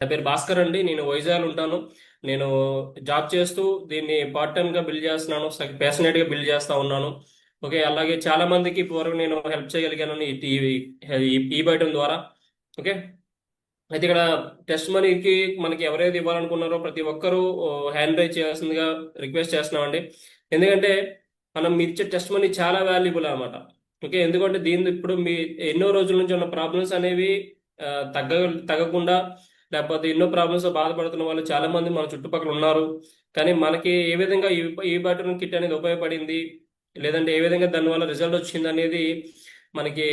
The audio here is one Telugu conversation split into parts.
నా పేరు భాస్కర్ అండి. నేను వైజాగ్ ఉంటాను. నేను జాబ్ చేస్తూ దీన్ని పార్ట్ టైం గా బిల్డ్ చేస్తున్నాను. ప్యాషనేట్ గా బిల్డ్ చేస్తా ఉన్నాను. ఓకే, అలాగే చాలా మందికి ఇప్పటివరకు నేను హెల్ప్ చేయగలిగాను ఈ బయటం ద్వారా. ఓకే, అయితే ఇక్కడ టెస్ట్ మనీకి మనకి ఎవరైతే ఇవ్వాలనుకున్నారో ప్రతి ఒక్కరూ హ్యాండ్ రైజ్ చేయాల్సిందిగా రిక్వెస్ట్ చేస్తున్నామండి. ఎందుకంటే మీరు ఇచ్చే టెస్ట్ మనీ చాలా వాల్యుబుల్ అన్నమాట. ఓకే, ఎందుకంటే దీని ఇప్పుడు మీ ఎన్నో రోజుల నుంచి ఉన్న ప్రాబ్లమ్స్ అనేవి ఆ, తగ్గ తగ్గకుండా, లేకపోతే ఎన్నో ప్రాబ్లమ్స్ బాధపడుతున్న వాళ్ళు చాలా మంది మన చుట్టుపక్కల ఉన్నారు. కానీ మనకి ఏ విధంగా ఈ బటన్ కిట్ అనేది ఉపయోగపడింది, లేదంటే ఏ విధంగా దానివల్ల రిజల్ట్ వచ్చింది అనేది మనకి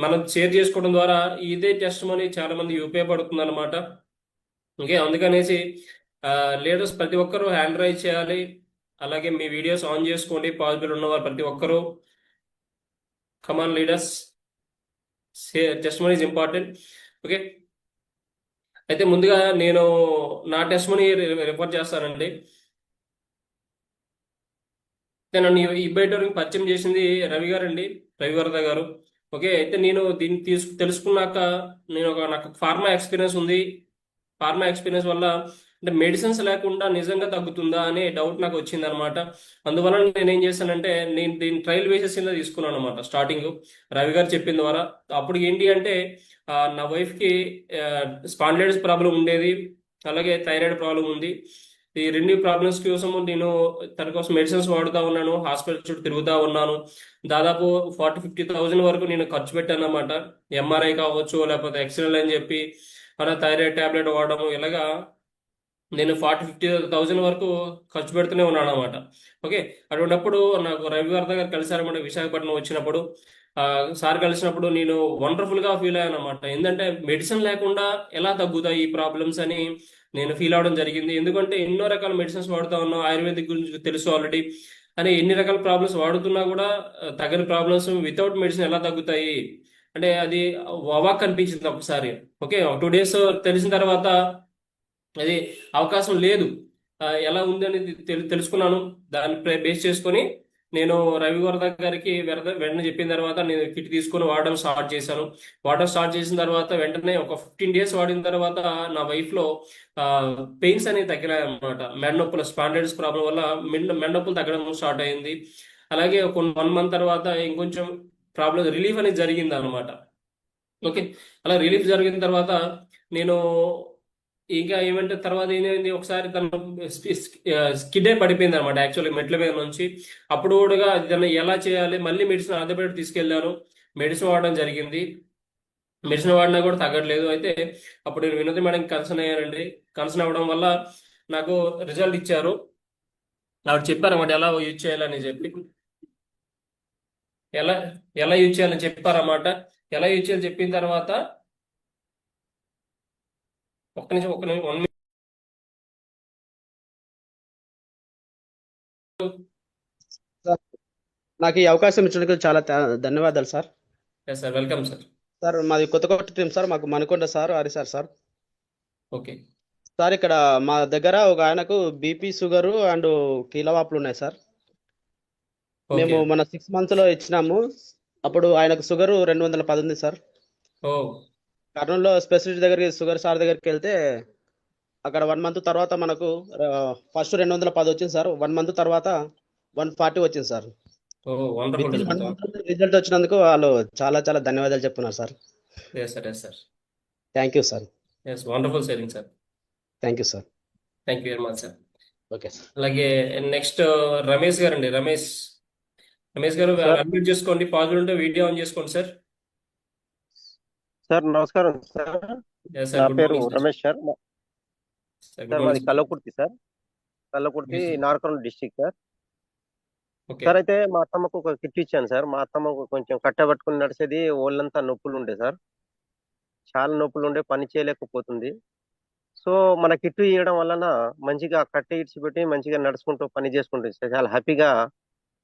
మనం షేర్ చేసుకోవడం ద్వారా ఇదే టెస్ట్ మనీ చాలా మంది ఉపయోగపడుతుంది అనమాట. ఓకే, అందుకనేసి లీడర్స్ ప్రతి ఒక్కరూ హ్యాండ్ రైజ్ చేయాలి. అలాగే మీ వీడియోస్ ఆన్ చేసుకోండి. పాసిబుల్ ఉన్నవారు ప్రతి ఒక్కరూ come on leaders, testimony is important. Okay, అయితే ముందుగా నేను నా టెస్ట్ మనీ రిఫర్ చేస్తానండి. నన్ను ఈ బయట పరిచయం చేసింది రవి గారు అండి, రవి వరద గారు. ఓకే, అయితే నేను దీన్ని తెలుసుకున్నాక నాకు ఫార్మా ఎక్స్పీరియన్స్ ఉంది. ఫార్మా ఎక్స్పీరియన్స్ వల్ల అంటే మెడిసిన్స్ లేకుండా నిజంగా తగ్గుతుందా అనే డౌట్ నాకు వచ్చింది అనమాట. అందువల్ల నేను ఏం చేశానంటే నేను దీన్ని ట్రయల్ బేసిస్ కింద తీసుకున్నాను అనమాట. స్టార్టింగ్ రవి గారు చెప్పిన ద్వారా అప్పుడు ఏంటి అంటే నా వైఫ్కి స్పాండిలైటిస్ ప్రాబ్లం ఉండేది, అలాగే థైరాయిడ్ ప్రాబ్లం ఉంది. ఈ రెండు ప్రాబ్లమ్స్ కోసం నేను తన కోసం మెడిసిన్స్ వాడుతూ ఉన్నాను, హాస్పిటల్ చుట్టూ తిరుగుతూ ఉన్నాను. దాదాపు 40-50 thousand వరకు నేను ఖర్చు పెట్టాను అనమాట. ఎంఆర్ఐ కావచ్చు, లేకపోతే ఎక్స్రే అని చెప్పి అలా థైరాయిడ్ టాబ్లెట్ వాడడం, ఇలాగా నేను 40-50 thousand వరకు ఖర్చు పెడుతూనే ఉన్నాను అనమాట. ఓకే, అటువంటిప్పుడు నాకు రవి వర్ధ గారు కలిసారన్నమాట. విశాఖపట్నం వచ్చినప్పుడు సార్ కలిసినప్పుడు నేను వండర్ఫుల్ గా ఫీల్ అయ్యాను అనమాట. ఏంటంటే మెడిసిన్ లేకుండా ఎలా తగ్గుతాయి ఈ ప్రాబ్లమ్స్ అని నేను ఫీల్ అవడం జరిగింది. ఎందుకంటే ఎన్నో రకాల మెడిసిన్స్ వాడుతా ఉన్నాం, ఆయుర్వేదిక్ గురించి తెలుసు ఆల్రెడీ. అని ఎన్ని రకాల ప్రాబ్లమ్స్ వాడుతున్నా కూడా తగ్గని ప్రాబ్లమ్స్ వితౌట్ మెడిసిన్ ఎలా తగ్గుతాయి అంటే అది అవాక్ అనిపించింది ఒకసారి. ఓకే, 2 days తెలిసిన తర్వాత అది అవకాశం లేదు. ఎలా ఉంది అనేది తెలుసుకున్నాను. దాన్ని బేస్ చేసుకొని నేను రవి వరద గారికి వెంటనే చెప్పిన తర్వాత నేను కిట్ తీసుకొని వాడడం స్టార్ట్ చేశాను. వాడడం స్టార్ట్ చేసిన తర్వాత వెంటనే ఒక 15 days వాడిన తర్వాత నా వైఫ్ లో పెయిన్స్ అనేవి తగ్గినాయి అనమాట. మెడ నొప్పులు, స్పాండైటిస్ ప్రాబ్లం వల్ల మెడ నొప్పులు తగ్గడం స్టార్ట్ అయింది. అలాగే ఒక 1 month తర్వాత ఇంకొంచెం ప్రాబ్లం రిలీఫ్ అనేది జరిగింది అనమాట. ఓకే, అలా రిలీఫ్ జరిగిన తర్వాత నేను ఇంకా ఏమంటే తర్వాత ఏమైంది, ఒకసారి తను స్కిడ్ అయి పడిపోయింది అనమాట, యాక్చువల్లీ మెట్ల మీద నుంచి. అప్పుడు కూడా దాన్ని ఎలా చేయాలి, మళ్ళీ మెడిసిన్ ఆర్థోపెడిక్ తీసుకెళ్లాను. మెడిసిన్ వాడడం జరిగింది. మెడిసిన్ వాడినా కూడా తగ్గట్లేదు. అయితే అప్పుడు నేను వినోద్ మేడం కన్సర్న్ అయ్యానండి. కన్సర్న్ అవ్వడం వల్ల నాకు రిజల్ట్ ఇచ్చారు. ఆవిడ చెప్పారన్నమాట ఎలా యూజ్ చేయాలని చెప్పి, ఎలా ఎలా యూజ్ చేయాలని చెప్పారన్నమాట. ఎలా యూజ్ చేయాలని చెప్పిన తర్వాత ఒక్క నిమిషం 1 minute. సార్, నాకు ఈ అవకాశం ఇచ్చినందుకు చాలా ధన్యవాదాలు sir. Yes sir, welcome sir. Sir మాది కొత్త టీం సార్, మాకు Manikonda sir, Hari sir sir. Okay, sir ఇక్కడ మా దగ్గర ఒక ఆయనకు బీపీ, షుగరు అండ్ కీళ్ళవాపులు ఉన్నాయి సార్. ఓకే. మేము మన 6 months లో ఇచ్చినాము. అప్పుడు ఆయనకు షుగరు 210 ఉంది సార్. ఓ, కర్నూలులో స్పెషలిస్ట్ దగ్గరికి, షుగర్ సార్ దగ్గరికి వెళ్తే అక్కడ 1 month తర్వాత మనకు ఫస్ట్ 210 వచ్చింది సార్. 1 month తర్వాత 140 వచ్చింది sir. Oh, wonderful with in result. 1 month result వచ్చినందుకు వాళ్ళు చాలా చాలా ధన్యవాదాలు చెప్తున్నారు sir. Yes sir, yes sir. Thank you sir. Yes, wonderful saving sir. Thank you sir. Thank you very much sir. Okay sir. అలాగే నెక్స్ట్ రమేష్ గారు అండి. రమేష్ రమేష్ గారు సార్ అన్మ్యూట్ చేసుకోండి. పాజిబుల్ ఉంటే వీడియో ఆన్ చేసుకోండి సార్. సార్ నమస్కారం సార్. ఎస్ నా సార్, గుడ్ పేరు morning sir. Ramesh sir. Sir, good sir మాది morning sir. Kallakurthi sir. Kallakurthi నార్కల్ డిస్టిక్ సార్. ఓకే, సార్ అయితే మా అత్తమ్మకు ఒక కిట్ ఇచ్చాను సార్. మా అత్తమ్మకు కొంచెం కట్టబట్టుకుని నడిచేది, ఒళ్ళంతా నొప్పులు ఉండే సార్. చాలా నొప్పులు ఉండే, పని చేయలేకపోతుంది. సో మన కిట్ ఇవ్వడం వలన మంచిగా కట్టె ఇడిచిపెట్టి మంచిగా నడుచుకుంటూ పని చేసుకుంటుంది సార్. చాలా హ్యాపీగా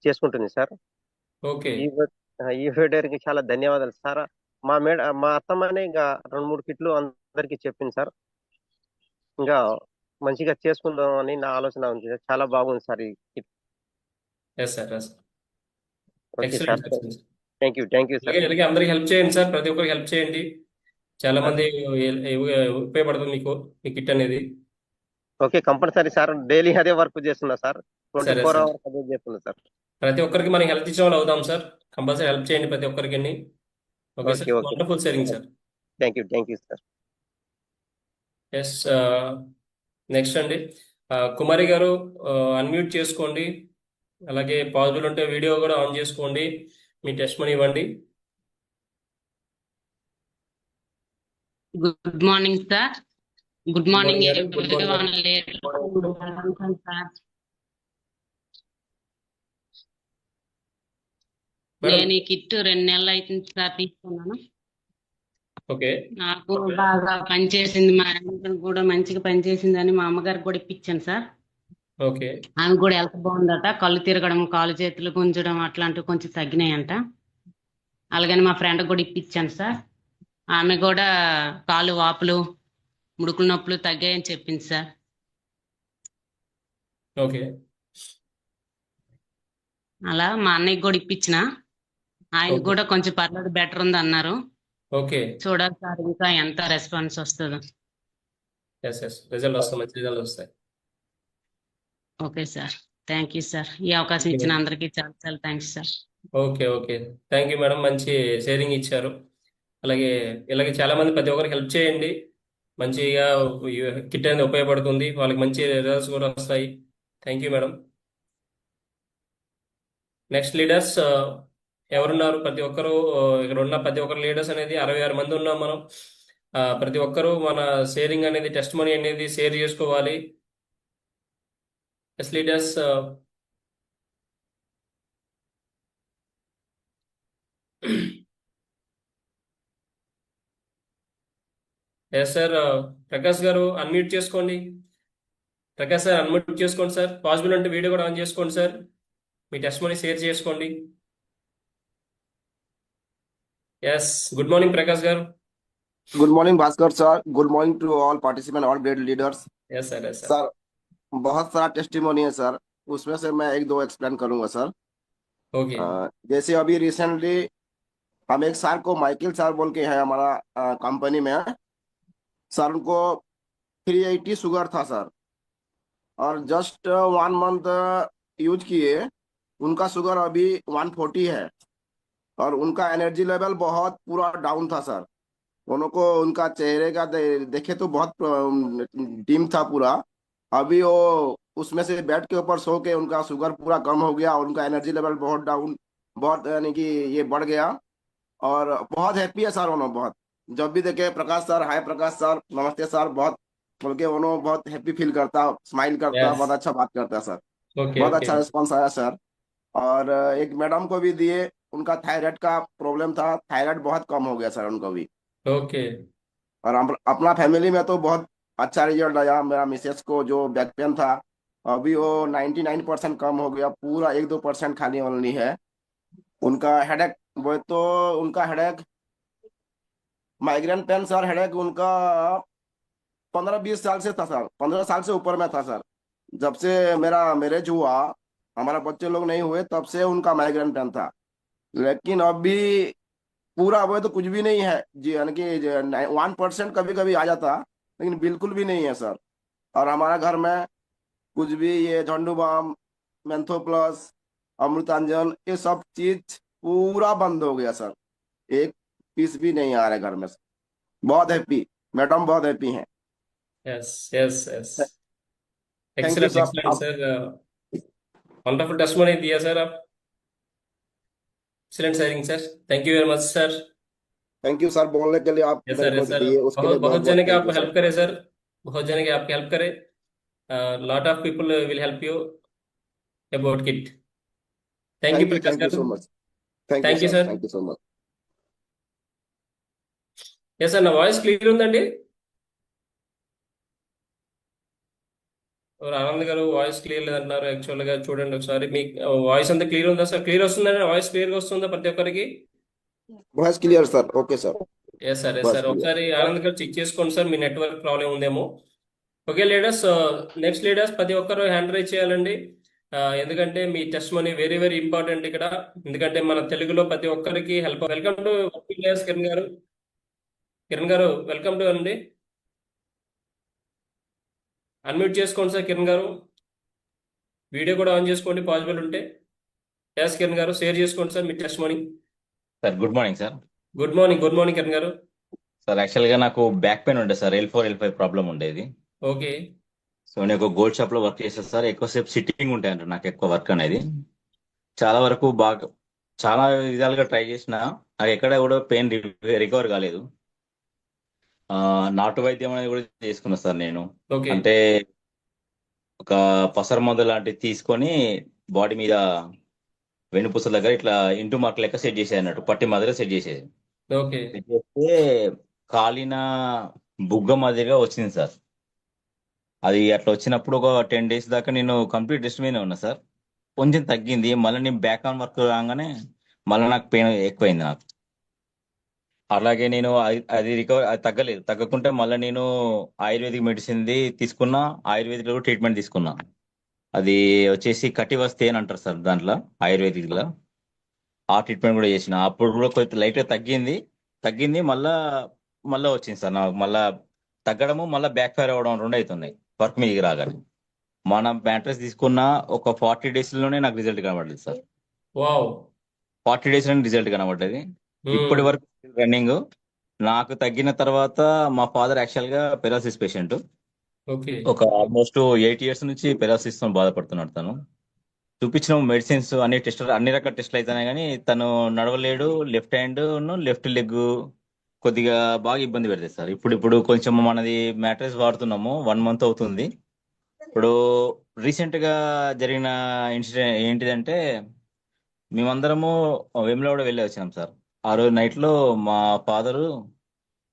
చేసుకుంటుంది సార్. ఓకే. ఈ ఫెడర్కి చాలా ధన్యవాదాలు సార్. మా అత్తమ్మనే ఇంకా 2-3 కిట్లు అందరికి చెప్పింది సార్. ఇంకా మంచిగా చేసుకుందాం అని నా ఆలోచన ఉంది సార్. చాలా బాగుంది సార్ ఈ kit. Yes sir, yes. Okay sir. Excellent. Thank you sir. అలాగే అందరికి హెల్ప్ చేయండి సార్, ప్రతి ఒక్కరికి హెల్ప్ చేయండి. చాలా మంది ఉపయోగపడుతుంది మీకు మీ కిట్ అనేది. Okay, compulsory sir. డైలీ అదే వర్క్ చేస్తున్నా సార్. సరే 24 సార్, అవర్స్ అదే చేస్తున్నా సార్. ప్రతి ఒక్కరికి మనం హెల్ప్ ఇచ్చిన వాళ్ళు అవుదాం సార్. కంపల్సరీ హెల్ప్ చేయండి ప్రతి ఒక్కరికి. Okay sir, okay okay wonderful sharing sir. Thank you sir. Yes, next అండి కుమారి గారు, అన్మ్యూట్ చేసుకోండి. అలాగే పాసిబుల్ ఉంటే వీడియో కూడా ఆన్ చేసుకోండి, మీ టెస్ట్ మనీ ఇవ్వండి. Good morning sir. Good morning గారు, గుడ్ మార్నింగ్. సార్. మేడం, నేను ఈ కిట్ 2 నెలలు అవుతుంది సార్ తీసుకున్నాను. ఓకే నాకు బాగా పనిచేసింది, మా ఆయనకు కూడా మంచిగా పనిచేసిందని మా అమ్మగారికి కూడా ఇప్పించాను సార్. ఓకే ఆమె కూడా హెల్త్ బాగుందట, కళ్ళు తిరగడం, కాలు చేతులు గుంజడం అట్లాంటివి కొంచెం తగ్గినాయంట. అలాగని మా ఫ్రెండ్ కూడా ఇప్పించాను సార్. ఆమె కూడా కాలు వాపులు, ముడుకుల నొప్పులు తగ్గాయని చెప్పింది సార్. ఓకే అలా మా అన్నయ్యకి కూడా ఇప్పించిన, ఆయన ఓకే కూడా కొంచెం పర్లేదు బెటర్ ఉంది అన్నారు. ఓకే చూడాలి సార్ ఇంకా ఎంత రెస్పాన్స్ వస్తుందో. ఎస్, రిజల్ట్ వస్తాయి, మంచి రిజల్ట్ వస్తాయి. Okay sir, thank you sir. ఈ అవకాశం ఓకే ఇచ్చిన అందరికీ చాలా చాలా thanks sir. Okay thank you madam, మంచి షేరింగ్ ఇచ్చారు. అలాగే ఇలాగే చాలా మంది ప్రతి ఒక్కరికి హెల్ప్ చేయండి. మంచిగా కిట్ అనేది ఉపయోగపడుతుంది, వాళ్ళకి మంచి రిజల్ట్స్ కూడా వస్తాయి. Thank you madam. Next leaders ఎవరున్నారు? ప్రతి ఒక్కరు ఇక్కడ ఉన్న ప్రతి ఒక్కరు లీడర్స్ అనేది 66 మంది ఉన్నాం మనం. ప్రతి ఒక్కరు మన షేరింగ్ అనేది, టెస్ట్ మనీ అనేది షేర్ చేసుకోవాలి. Yes leaders, yes sir. Prakash garu unmute చేసుకోండి. ప్రకాష్ సార్ అన్మ్యూట్ చేసుకోండి సార్. పాసిబుల్ అంటే వీడియో కూడా ఆన్ చేసుకోండి సార్. మీ టెస్ట్ మనీ షేర్ చేసుకోండి. Yes, good morning Prakash garu. Good morning Bhaskar sir. Good morning to all participant, all great leaders. Yes sir, yes sir. Sir बहुत सारा टेस्टिमोनी है सर, उसमें से मैं 1-2 एक्सप्लेन करूंगा सर. ओके जैसे अभी रिसेंटली हम एक सर को माइकल सर बोल के है हमारा कंपनी में सर, उनको 380 शुगर था सर, और जस्ट 1 मंथ यूज किए उनका शुगर अभी 140 है, और उनका एनर्जी लेवल बहुत पूरा डाउन था सर. उनको उनका चेहरे का देखे तो बहुत डिम था पूरा. अभी वो उसमें से बेड के ऊपर सो के उनका शुगर पूरा कम हो गया, और उनका एनर्जी लेवल बहुत डाउन, बहुत यानी कि ये बढ़ गया, और बहुत हैप्पी है सर. उन्होंने बहुत, जब भी देखे प्रकाश सर, हाय प्रकाश सर, नमस्ते सर, बहुत बोल के उन्होंने बहुत हैप्पी फील करता, स्माइल करता, Yes. बहुत अच्छा बात करता है सर. ओके बहुत ओके अच्छा रिस्पॉन्स आया सर. और एक मैडम को भी दिए, उनका थायराइड का प्रॉब्लम था, थायराइड बहुत कम हो गया सर उनको भी. ओके और अपना फैमिली में तो बहुत अच्छा रिजल्ट आया. मेरा मिसेस को जो बैक पेन था अभी वो 99% कम हो गया, पूरा 1-2% खाली ओनली है. उनका हेडेक, वो तो उनका headache migraine pain sir, headache उनका 15-20 साल से था सर, 15 साल से ऊपर में था सर. जब से मेरा मैरिज हुआ, हमारा बच्चे लोग नहीं हुए, तब से उनका माइग्रेन पेन था. लेकिन अभी पूरा वो तो कुछ भी नहीं है जी, यानी कि 1% कभी कभी आ जाता, लेकिन बिल्कुल भी नहीं है सर. और हमारा घर में कुछ भी ये झंडूबाम, मेंथो प्लस, अमृतांजन, ये सब चीज पूरा बंद हो गया सर. एक पीस भी नहीं आ रहा है घर में. बहुत हैप्पी मैडम, बहुत हैप्पी हैं. Yes yes yes, thank you excellent sir. Excellent sir, wonderful testimony दिया सर आप. Excellent sharing sir, thank you very much sir. Thank you sir, बोलने के लिए आप यस मेरे सर, को यस सर. दिए, उसके लिए बहुत बहुत बहुत जने बहुत के थैंक आप यू सर. हेल्प करे सर, बहुत जने के आपकी हेल्प करे. Lot of people will help you about kit. Thank you Prakash thank you so गाరు. Much. Thank thank you you sir, sir. Thank you so much. Yes sir, నా వాయిస్ క్లియర్ ఉందండి? ఆనంద్ గారు వాయిస్ క్లియర్ లేదంటున్నారు. యాక్చువల్ గా చూడండి ఒకసారి, మీ వాయిస్ అంతా క్లియర్ ఉందా సార్? క్లియర్ వస్తుందండి, వాయిస్ క్లియర్ గా వస్తుందా ప్రతి ఒక్కరికి? Voice clear sir. Okay sir. Yes sir, yes voice sir. Clear. ఒకసారి ఆనంద్ గారు చెక్ చేసుకోండి సార్, మీ నెట్వర్క్ ప్రాబ్లం ఉందేమో. ఓకే లీడర్స్, నెక్స్ట్ లీడర్స్ ప్రతి ఒక్కరు హ్యాండ్ రైజ్ చేయాలండి. ఎందుకంటే మీ testimony very very important ఇక్కడ. ఎందుకంటే మన తెలుగులో ప్రతి ఒక్కరికి హెల్ప్. వెల్కమ్ టు కిరణ్ గారు. కిరణ్ గారు వెల్కమ్ టు అండి. అన్మ్యూట్ చేసుకోండి సార్ కిరణ్ గారు. వీడియో కూడా ఆన్ చేసుకోండి పాసిబుల్ ఉంటే. ఎస్ కిరణ్ గారు షేర్ చేసుకోండి సార్ మీ test morning. Sir good morning sir. Good morning Kiran గారు. సార్ యాక్చువల్గా నాకు బ్యాక్ పెయిన్ ఉండే సార్, L4 L5 ప్రాబ్లం ఉండేది. ఓకే సో నేను ఒక గోల్డ్ షాప్ లో వర్క్ చేస్తాను సార్. ఎక్కువసేపు సిట్టింగ్ ఉంటాయి అంటారు నాకు ఎక్కువ వర్క్ అనేది. చాలా వరకు బాగా చాలా విధాలుగా ట్రై చేసిన నాకు ఎక్కడ కూడా పెయిన్ రికవర్ కాలేదు. నాటు వైద్యం అనేది కూడా చేసుకున్నా సార్ నేను. ఓకే అంటే ఒక పసర మందు లాంటివి తీసుకొని బాడీ మీద వెన్నుపూసల దగ్గర ఇట్లా ఇంటూ మార్క్ లెక్క సెట్ చేసేది అన్నట్టు, పట్టి మాదిరిగా సెట్ చేసేది. ఓకే సెట్ చేస్తే కాలిన బుగ్గ మాదిరిగా వచ్చింది సార్. అది అట్లా వచ్చినప్పుడు ఒక 10 days దాకా నేను కంప్లీట్ రెస్ట్ మీదనే ఉన్నా సార్. కొంచెం తగ్గింది, మళ్ళీ నేను బ్యాక్ ఆన్ వర్క్ రాగానే మళ్ళీ నాకు పెయిన్ ఎక్కువైంది నాకు. అలాగే నేను అది రికవర్ అది తగ్గలేదు. తగ్గకుంటే మళ్ళీ నేను ఆయుర్వేదిక్ మెడిసిన్ తీసుకున్నా, ఆయుర్వేదిక్ లో ట్రీట్మెంట్ తీసుకున్నా. అది వచ్చేసి కటివస్తే అని అంటారు సార్ దాంట్లో ఆయుర్వేదిక్ లో. ఆ ట్రీట్మెంట్ కూడా చేసిన. అప్పుడు కూడా కొంచెం లైట్ గా తగ్గింది మళ్ళా వచ్చింది సార్ నాకు. మళ్ళా తగ్గడము మళ్ళీ బ్యాక్ ఫైర్ అవ్వడం రెండు అవుతున్నాయి వర్క్ మీదకి రాగానే. మన మ్యాట్రెస్ తీసుకున్న ఒక 40 days లోనే నాకు రిజల్ట్ కనబడలేదు సార్. వావ్ 40 days లోనే రిజల్ట్ కనబడ్డది. ఇప్పటి వరకు రన్నింగ్. నాకు తగ్గిన తర్వాత మా ఫాదర్ యాక్చువల్ గా పెరాసిస్ పేషెంట్. ఓకే ఒక ఆల్మోస్ట్ 8 years నుంచి పెరాసిస్ తో బాధపడుతున్నాడు తను. చూపించిన మెడిసిన్స్ అన్ని రకాల టెస్ట్లు అవుతున్నాయి కానీ తను నడవలేడు. లెఫ్ట్ హ్యాండ్ లెఫ్ట్ లెగ్ కొద్దిగా బాగా ఇబ్బంది పెడతాయి సార్. ఇప్పుడు కొంచెం మనది మ్యాట్రెస్ వాడుతున్నాము, 1 month అవుతుంది. ఇప్పుడు రీసెంట్ గా జరిగిన ఇన్సిడెంట్ ఏంటిదంటే మేమందరము వేములవాడ వెళ్ళి వచ్చినాం సార్. ఆ రోజు నైట్ లో మా ఫాదరు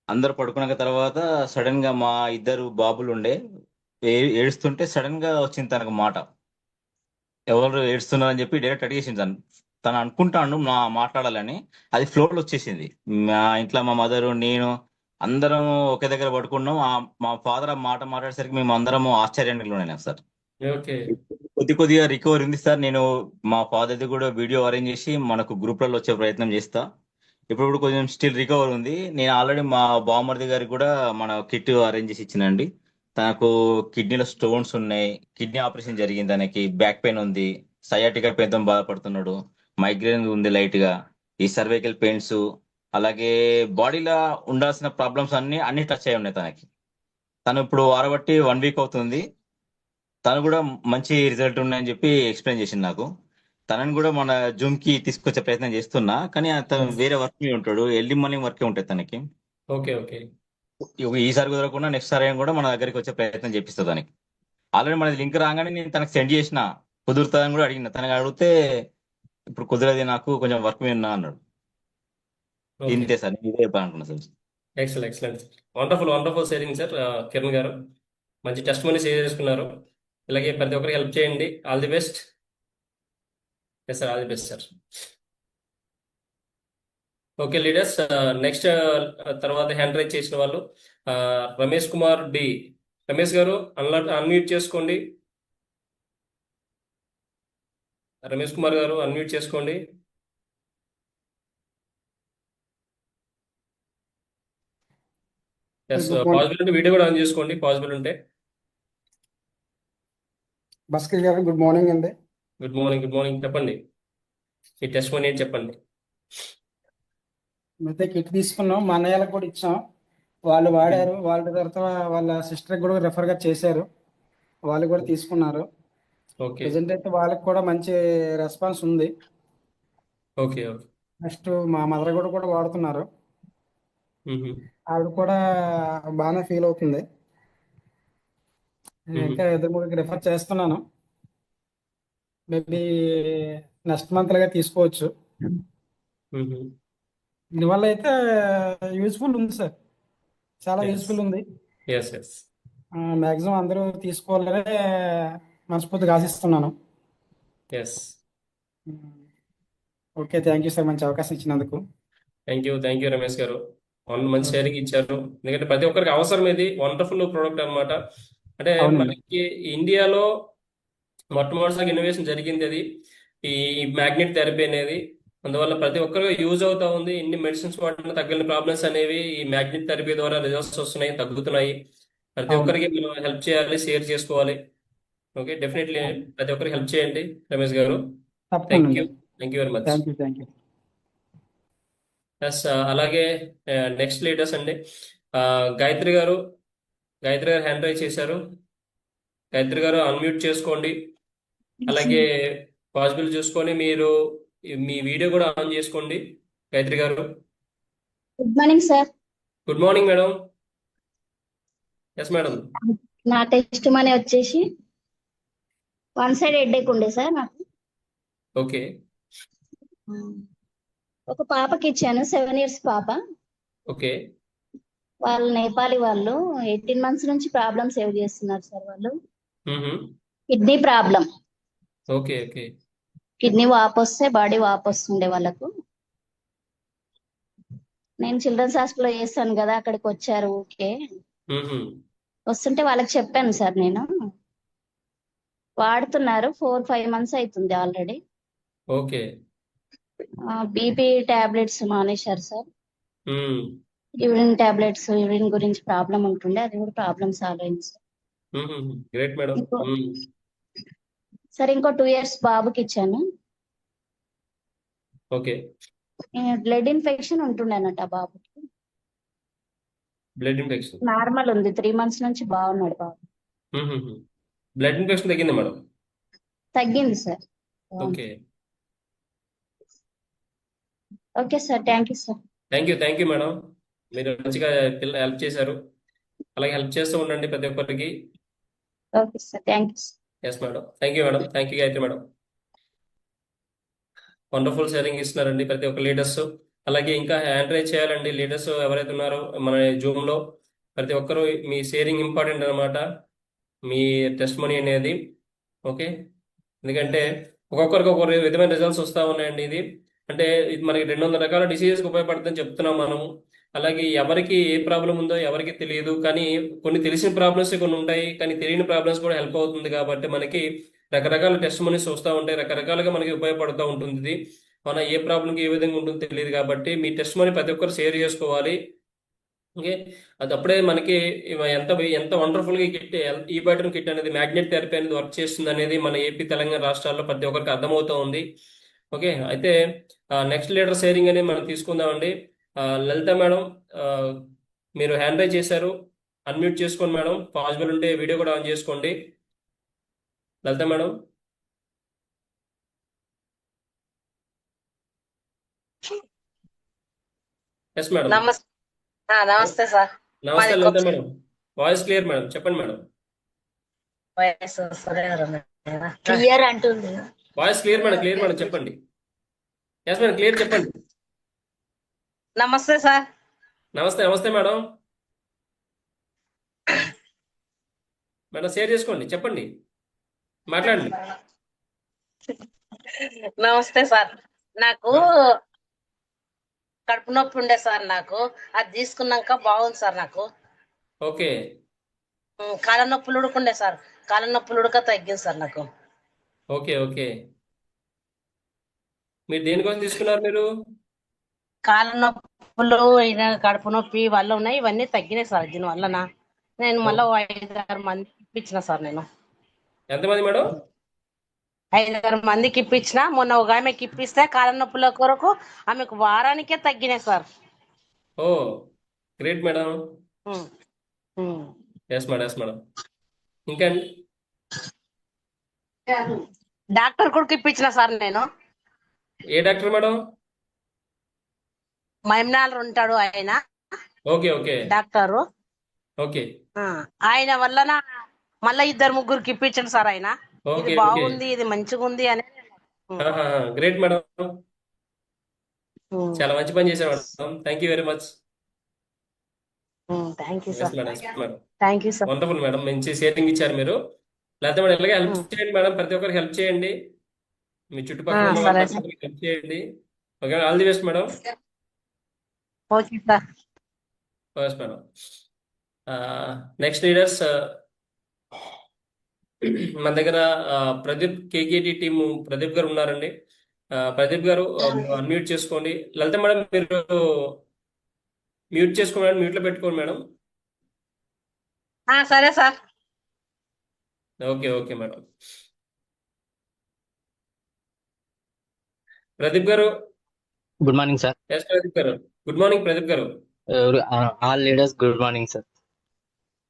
అందరు పడుకున్న తర్వాత సడన్ గా మా 2 బాబులు ఉండే ఏడుస్తుంటే సడన్ గా వచ్చింది తనకు మాట, ఎవరు ఏడుస్తున్నారని చెప్పి డైరెక్ట్ అడిగేసింది తను అనుకుంటాను మాట్లాడాలని. అది ఫ్లోర్లో వచ్చేసింది. మా ఇంట్లో మా మదరు నేను అందరం ఒకే దగ్గర పడుకున్నాం. మా ఫాదర్ ఆ మాట మాట్లాడేసరికి మేము అందరం ఆశ్చర్యానికి లోనైనాం సార్. ఓకే కొద్దిగా రికవర్ ఉంది సార్. నేను మా ఫాదర్ది కూడా వీడియో అరేంజ్ చేసి మనకు గ్రూప్లలో వచ్చే ప్రయత్నం చేస్తా. ఇప్పుడు కొంచెం స్టిల్ రికవర్ ఉంది. నేను ఆల్రెడీ మా బావమరిది గారికి కూడా మన కిట్ అరేంజ్ చేసి ఇచ్చినండి. తనకు కిడ్నీలో స్టోన్స్ ఉన్నాయి, కిడ్నీ ఆపరేషన్ జరిగింది, తనకి బ్యాక్ పెయిన్ ఉంది, సయాటికా పెయిన్ తో బాధపడుతున్నాడు, మైగ్రేన్ ఉంది లైట్ గా, ఈ సర్వైకల్ పెయిన్స్, అలాగే బాడీలో ఉండాల్సిన ప్రాబ్లమ్స్ అన్ని టచ్ అయి ఉన్నాయి తనకి. తను ఇప్పుడు వారబట్టి 1 week అవుతుంది. తను కూడా మంచి రిజల్ట్ ఉన్నాయని చెప్పి ఎక్స్ప్లెయిన్ చేసింది నాకు. తనని కూడా మన జూమ్ కి తీసుకొచ్చే ప్రయత్నం చేస్తున్నా, కానీ తను వేరే వర్క్ మీద ఉంటాడు. ఎర్లీ మార్నింగ్ వర్కే ఉంటుంది తనకి. ఓకే ఓకే ఈసారి కుదరకుండా నెక్స్ట్ సారి కూడా మన దగ్గరికి వచ్చే ప్రయత్నం చేపిస్తా తనకి. ఆల్రెడీ మనది లింక్ రాగానే నేను తనకు సెండ్ చేసిన, కుదురుతుందని కూడా అడిగిన. తనకి అడిగితే ఇప్పుడు కుదరది, నాకు కొంచెం వర్క్ మీద ఉన్నా అన్నాడు. ఇంతే సార్, నేను ఇదే చెప్పాలనుకున్నా sir. Excellent wonderful sharing sir Kiran గారు. మంచి టెస్ట్ మనీ షేర్ చేసుకున్నారు. ఇలాగే ప్రతి ఒక్కరికి హెల్ప్ చేయండి. All the best. Yes sir, all the best sir. Okay leaders, next తర్వాత హ్యాండ్ రైజ్ చేసిన వాళ్ళు రమేష్ కుమార్ డి. రమేష్ గారు అన్మ్యూట్ చేసుకోండి. రమేష్ కుమార్ గారు అన్మ్యూట్ చేసుకోండి. ఎస్ పాసిబుల్ ఉంటే వీడియో కూడా ఆన్ చేసుకోండి పాసిబుల్ ఉంటే. భాస్కర్ గారు గుడ్ మార్నింగ్ అండి. గుడ్ మార్నింగ్ చెప్పండి. ఈ టెస్ట్ మనీ ఏంటి చెప్పండి. అయితే కిట్ తీసుకున్నాం, మా అన్నయ్యలకు కూడా ఇచ్చాం, వాళ్ళు వాడారు. వాళ్ళ తర్వాత వాళ్ళ సిస్టర్ కూడా రెఫర్ గా చేశారు, వాళ్ళు కూడా తీసుకున్నారు. ఓకే ప్రజెంట్ అయితే వాళ్ళకి కూడా మంచి రెస్పాన్స్ ఉంది. ఓకే ఓకే నెక్స్ట్ మా మదర్ కూడా వాడుతున్నారు, మ్మ్. ఆవిడ కూడా బాగానే ఫీల్ అవుతుంది. నేను మ్మ్. ఇంకా 2-3 రెఫర్ చేస్తున్నాను, మేబీ నెక్స్ట్ మంత్ లాగా తీసుకోవచ్చు. మ్మ్. దీనివల్ల అయితే యూజ్ఫుల్ ఉంది సార్, చాలా Yes. యూజ్ఫుల్ ఉంది. ఎస్ ఎస్ మ్యాక్సిమం అందరూ తీసుకోవాలనే మనస్ఫూర్తిగా ఆశిస్తున్నాను. Yes okay, thank you sir, మంచి అవకాశం ఇచ్చినందుకు. థ్యాంక్ యూ రమేష్ గారు. మంచి షేరింగ్ ఇచ్చారు. ఎందుకంటే ప్రతి ఒక్కరికి అవసరం ఇది. వండర్ఫుల్ ప్రోడక్ట్ అన్నమాట. అంటే అవునండి. మనకి ఇండియాలో మొట్టమొదటిసారి ఇన్నోవేషన్ జరిగింది అది, ఈ మ్యాగ్నెట్ థెరపీ అనేది. అందువల్ల ప్రతి ఒక్కరికి యూజ్ అవుతా ఉంది. ఇన్ని మెడిసిన్స్ వాడిన తగ్గని ప్రాబ్లమ్స్ అనేవి ఈ మ్యాగ్నెట్ థెరపీ ద్వారా రిజల్ట్స్ వస్తున్నాయి, తగ్గుతున్నాయి. ప్రతి అవును ఒక్కరికి మనం హెల్ప్ చేయాలి, షేర్ చేసుకోవాలి. ఓకే, డెఫినెట్లీ ప్రతి ఒక్కరికి హెల్ప్ చేయండి రమేష్ గారు. థ్యాంక్ తప్పకుండా you, thank you very much. Thank you yes, అలాగే నెక్స్ట్ లీడర్స్ అండి. గాయత్రి గారు హ్యాండ్ రైజ్ చేశారు. గాయత్రి గారు అన్మ్యూట్ చేసుకోండి. అలాగే పాసిబుల్ చూసుకొని మీరు మీ వీడియో కూడా ఆన్ చేసుకోండి. గాయత్రి గారు, good morning sir. Good morning madam. Yes madam. నా టెస్ట్ మనీ వచ్చేసి 1 సైడ్ హెడ్ఏక్ ఉండే సార్ నాకు. ఓకే, ఒక పాపకి ఇచ్చాను, 7 ఇయర్స్ పాప. ఓకే, వాళ్ళు నేపాలి వాళ్ళు 18 మంత్స్ నుంచి ప్రాబ్లమ్ సేవ్ చేస్తున్నారు సార్. వాళ్ళు kidney problem, okay, okay, kidney వాపు వస్తే బాడీ వాపు వస్తుండే వాళ్ళకు. నేను చిల్డ్రన్స్ హాస్పిటల్లో చేస్తాను కదా, అక్కడికి వచ్చారు. ఓకే, వస్తుంటే వాళ్ళకి చెప్పాను సార్, నేను వాడుతున్నారు. 4-5 మంత్స్ అవుతుంది ఆల్రెడీ. ఓకే, బీపీ టాబ్లెట్స్ మానేశారు సార్. యూరిన్ టాబ్లెట్స్, యూరిన్ గురించి ప్రాబ్లం ఉంటుండే, అది కూడా ప్రాబ్లం సాల్వ్ అయింది సార్. Great madam. సార్ ఇంకో 2 ఇయర్స్ బాబుకి ఇచ్చాను. ఓకే, బ్లడ్ ఇన్ఫెక్షన్ ఉంటుండేనట ఆ బాబుకి. బ్లడ్ ఇన్ఫెక్షన్, నార్మల్ ఉంది, 3 మంత్స్ నుంచి బాగున్నాడు బాబు. బ్లడ్ ఇన్ఫెక్షన్ తగ్గింది మేడం. తగ్గింది sir. Okay, okay sir, thank you sir. Thank you madam. మీరు మంచిగా హెల్ప్ చేశారు. అలాగే హెల్ప్ చేస్తూ ఉండండి ప్రతి ఒక్కరికి. Okay sir, thank you. Yes madam, thank you madam. Thank you Gayatri madam. Wonderful sharing ఇస్తున్నారండి ప్రతి ఒక్క లీడర్స్. అలాగే ఇంకా హ్యాండ్ రైజ్ చేయాలండి లీడర్స్ ఎవరైతే ఉన్నారో మన జూమ్ లో. ప్రతి ఒక్కరు మీ షేరింగ్ ఇంపార్టెంట్ అనమాట, మీ టెస్ట్ మనీ అనేది. ఓకే, ఎందుకంటే ఒక్కొక్కరికి ఒక్కొక్క విధమైన రిజల్ట్స్ వస్తూ ఉన్నాయండి. ఇది అంటే ఇది మనకి 200 రకాల డిసీజెస్కి ఉపయోగపడుతుందని చెప్తున్నాం మనము. అలాగే ఎవరికి ఏ ప్రాబ్లం ఉందో ఎవరికి తెలియదు, కానీ కొన్ని తెలిసిన ప్రాబ్లమ్స్ కొన్ని ఉంటాయి, కానీ తెలియని ప్రాబ్లమ్స్ కూడా హెల్ప్ అవుతుంది. కాబట్టి మనకి రకరకాల టెస్ట్ మనీస్ వస్తూ ఉంటాయి, రకరకాలుగా మనకి ఉపయోగపడుతూ ఉంటుంది. ఇది మన ఏ ప్రాబ్లంకి ఏ విధంగా ఉంటుందో తెలియదు. కాబట్టి మీ టెస్ట్ మనీ ప్రతి ఒక్కరు షేర్ చేసుకోవాలి. ఓకే, అది అప్పుడే మనకి ఎంత ఎంత వండర్ఫుల్గా ఈ కిట్, ఈ బటన్ కిట్ అనేది మ్యాగ్నెట్ థెరపీ అనేది వర్క్ చేస్తుంది అనేది మన ఏపీ తెలంగాణ రాష్ట్రాల్లో ప్రతి ఒక్కరికి అర్థమవుతూ ఉంది. ఓకే, అయితే నెక్స్ట్ లీడర్ షేరింగ్ అనేది మనం తీసుకుందామండి. లలిత మేడం, మీరు హ్యాండ్ రైజ్ చేశారు, అన్మ్యూట్ చేసుకోండి మేడం. పాసిబుల్ ఉంటే వీడియో కూడా ఆన్ చేసుకోండి. లలిత మేడం. Yes madam. నమస్తే సార్. నమస్తే Lalitha madam. Voice clear madam, చెప్పండి మేడం. క్లియర్ అంటుంది. వాయిస్ క్లియర్ మేడం, చెప్పండి. ఎస్ మేడం, క్లియర్ చెప్పండి. నమస్తే సార్. నమస్తే మేడం. మేడం షేర్ చేసుకోండి, చెప్పండి, మాట్లాడండి. నమస్తే సార్. నాకు కడుపు నొప్పి ఉండే సార్, నాకు అది తీసుకున్నాక బాగుంది సార్. నాకు ఓకే, కాళ్ళ నొప్పులు ఉడుకుండే సార్, కాళ్ళ నొప్పులు ఉడక తగ్గింది సార్ నాకు. Okay, okay. మీరు దేనికోసం తీసుకున్నారు? మీరు కాళ్ళ నొప్పులు, కడుపు నొప్పి వల్ల ఉన్నాయి, ఇవన్నీ తగ్గినాయి సార్. దీని వలన నేను మళ్ళీ 5-6 మందికి ఇప్పించిన సార్. నేను ఎంతమంది మేడం? 5-6 మందికి ఇప్పించిన. మొన్న ఒక ఆమెకి ఇప్పిస్తే కాళ్ళ నొప్పుల కొరకు ఆమెకు వారానికే తగ్గినాయి sir. Oh great madam. Yes madam. ఇంకా అండి? డాక్టర్ కొడుకు ఇప్పించిన సార్ నేను. ఏ డాక్టర్ మేడం? మహిమనాలు ఉంటాడు ఆయన. Okay, okay, doctor. ఓకే, ఆయన వలన మళ్ళా 2-3 ఇప్పించండి సార్. ఆయన ఇది ఓకే, ఓకే. బాగుంది, ఇది మంచిగా ఉంది అని. గ్రేట్ మేడం, చాలా మంచి పని చేశారు madam. Thank you very much. Thank you sir. Madam, thank you sir. Wonderful madam, మంచి షేరింగ్ ఇచ్చారు మీరు. లేకపోతే మేడం ఇలాగే హెల్ప్ చేయండి మేడం, ప్రతి ఒక్కరికి హెల్ప్ చేయండి, మీ చుట్టుపక్కల ఉన్న సరే వాళ్ళకి సార్. హెల్ప్ చేయండి. Okay, all the best madam. Okay sir. First madam. Next leaders మన దగ్గర ప్రదీప్ కేకేటి టీము, ప్రదీప్ గారు ఉన్నారండి. ప్రదీప్ గారు అన్మ్యూట్ చేసుకోండి. లలిత మేడం మీరు మ్యూట్ చేసుకోండి మేడం, మ్యూట్లో పెట్టుకోండి మేడం. సరే sir. Okay okay madam. Pradeep గారు. Good morning sir. Yes Pradeep గారు. గుడ్ మార్నింగ్ ప్రదీప్ గారు. All leaders good morning sir.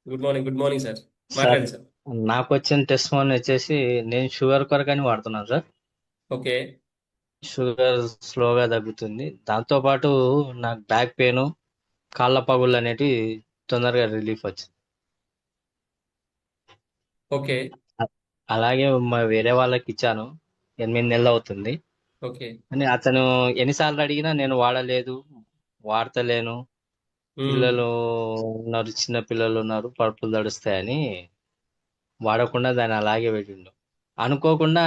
Good morning, good morning sir. Sir మాట్లాడండి సార్. నాకు వచ్చిన టెస్ట్ ఫోన్ వచ్చేసి నేను షుగర్ కొరకని వాడుతున్నాను సార్. ఓకే షుగర్ స్లోగా తగ్గుతుంది. దాంతోపాటు నాకు బ్యాక్ పెయిన్, కాళ్ళ పగుళ్ళు అనేటివి తొందరగా రిలీఫ్ వచ్చింది. ఓకే అలాగే వేరే వాళ్ళకి ఇచ్చాను, 8 నెలలు అవుతుంది. ఓకే అని అతను ఎన్నిసార్లు అడిగినా నేను వాడలేదు, వాడతలేను, పిల్లలు ఉన్నారు, చిన్న పిల్లలు ఉన్నారు, పరుపులు తడుస్తాయని వాడకుండా దాన్ని అలాగే పెట్టిండు. అనుకోకుండా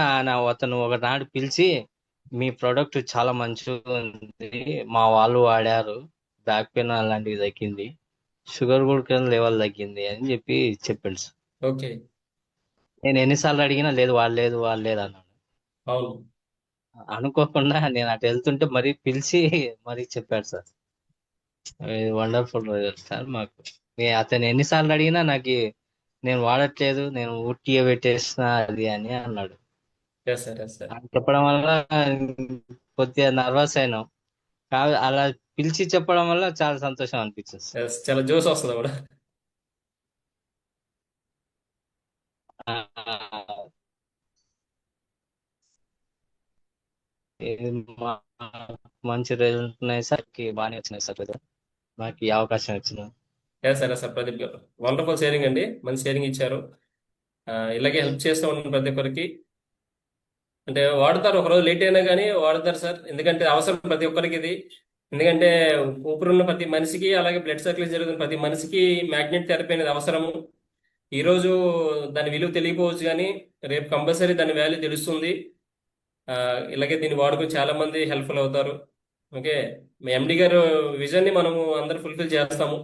అతను ఒకనాడు పిలిచి మీ ప్రోడక్ట్ చాలా మంచిగా ఉంది, మా వాళ్ళు వాడారు, బ్యాక్ పెయిన్ అలాంటివి తగ్గింది, షుగర్ కూడా లెవెల్ తగ్గింది అని చెప్పిండు సార్. ఓకే నేను ఎన్నిసార్లు అడిగినా లేదు వాడలేదు అన్నాడు. అవును. అనుకోకుండా నేను అటు వెళ్తుంటే మరీ పిలిచి మరీ చెప్పాడు సార్. వండర్ఫుల్ రిజల్ట్ సార్ మాకు. అతను ఎన్నిసార్లు అడిగినా నాకు నేను వాడట్లేదు, నేను ఊటీగా పెట్టేసిన అది అని అన్నాడు. Yes sir, yes sir. ఆయన చెప్పడం వల్ల కొద్దిగా నర్వస్ అయినాం. అలా పిలిచి చెప్పడం వల్ల చాలా సంతోషం అనిపించింది సార్. ఎస్, చాలా జోస్ వస్తుంది కూడా. ఆ, ఇది మా- మంచి రిజల్ట్ ఉన్నాయి సార్, బాగానే వచ్చినాయి సార్. నాకు ఈ అవకాశం వచ్చింది. Yes sir, yes sir. Pradeep గారు వండర్ఫుల్ షేరింగ్ అండి, మంచి షేరింగ్ ఇచ్చారు. ఇలాగే హెల్ప్ చేస్తూ ఉంటాను ప్రతి ఒక్కరికి. అంటే వాడతారు, ఒకరోజు లేట్ అయినా కానీ వాడతారు సార్, ఎందుకంటే అవసరం ప్రతి ఒక్కరికి ఇది. ఎందుకంటే ఊపిరున్న ప్రతి మనిషికి, అలాగే బ్లడ్ సర్క్యులేషన్ జరుగుతున్న ప్రతి మనిషికి మ్యాగ్నెట్ థెరపీ అనేది అవసరము. ఈరోజు దాని విలువ తెలియకపోవచ్చు, కానీ రేపు కంపల్సరీ దాని వాల్యూ తెలుస్తుంది. ఇలాగే దీన్ని వాడుకొని చాలా మంది హెల్ప్ఫుల్ అవుతారు. ఓకే, ఎండి గారు విజన్ ని మనము అందరు ఫుల్ఫిల్ చేస్తాము.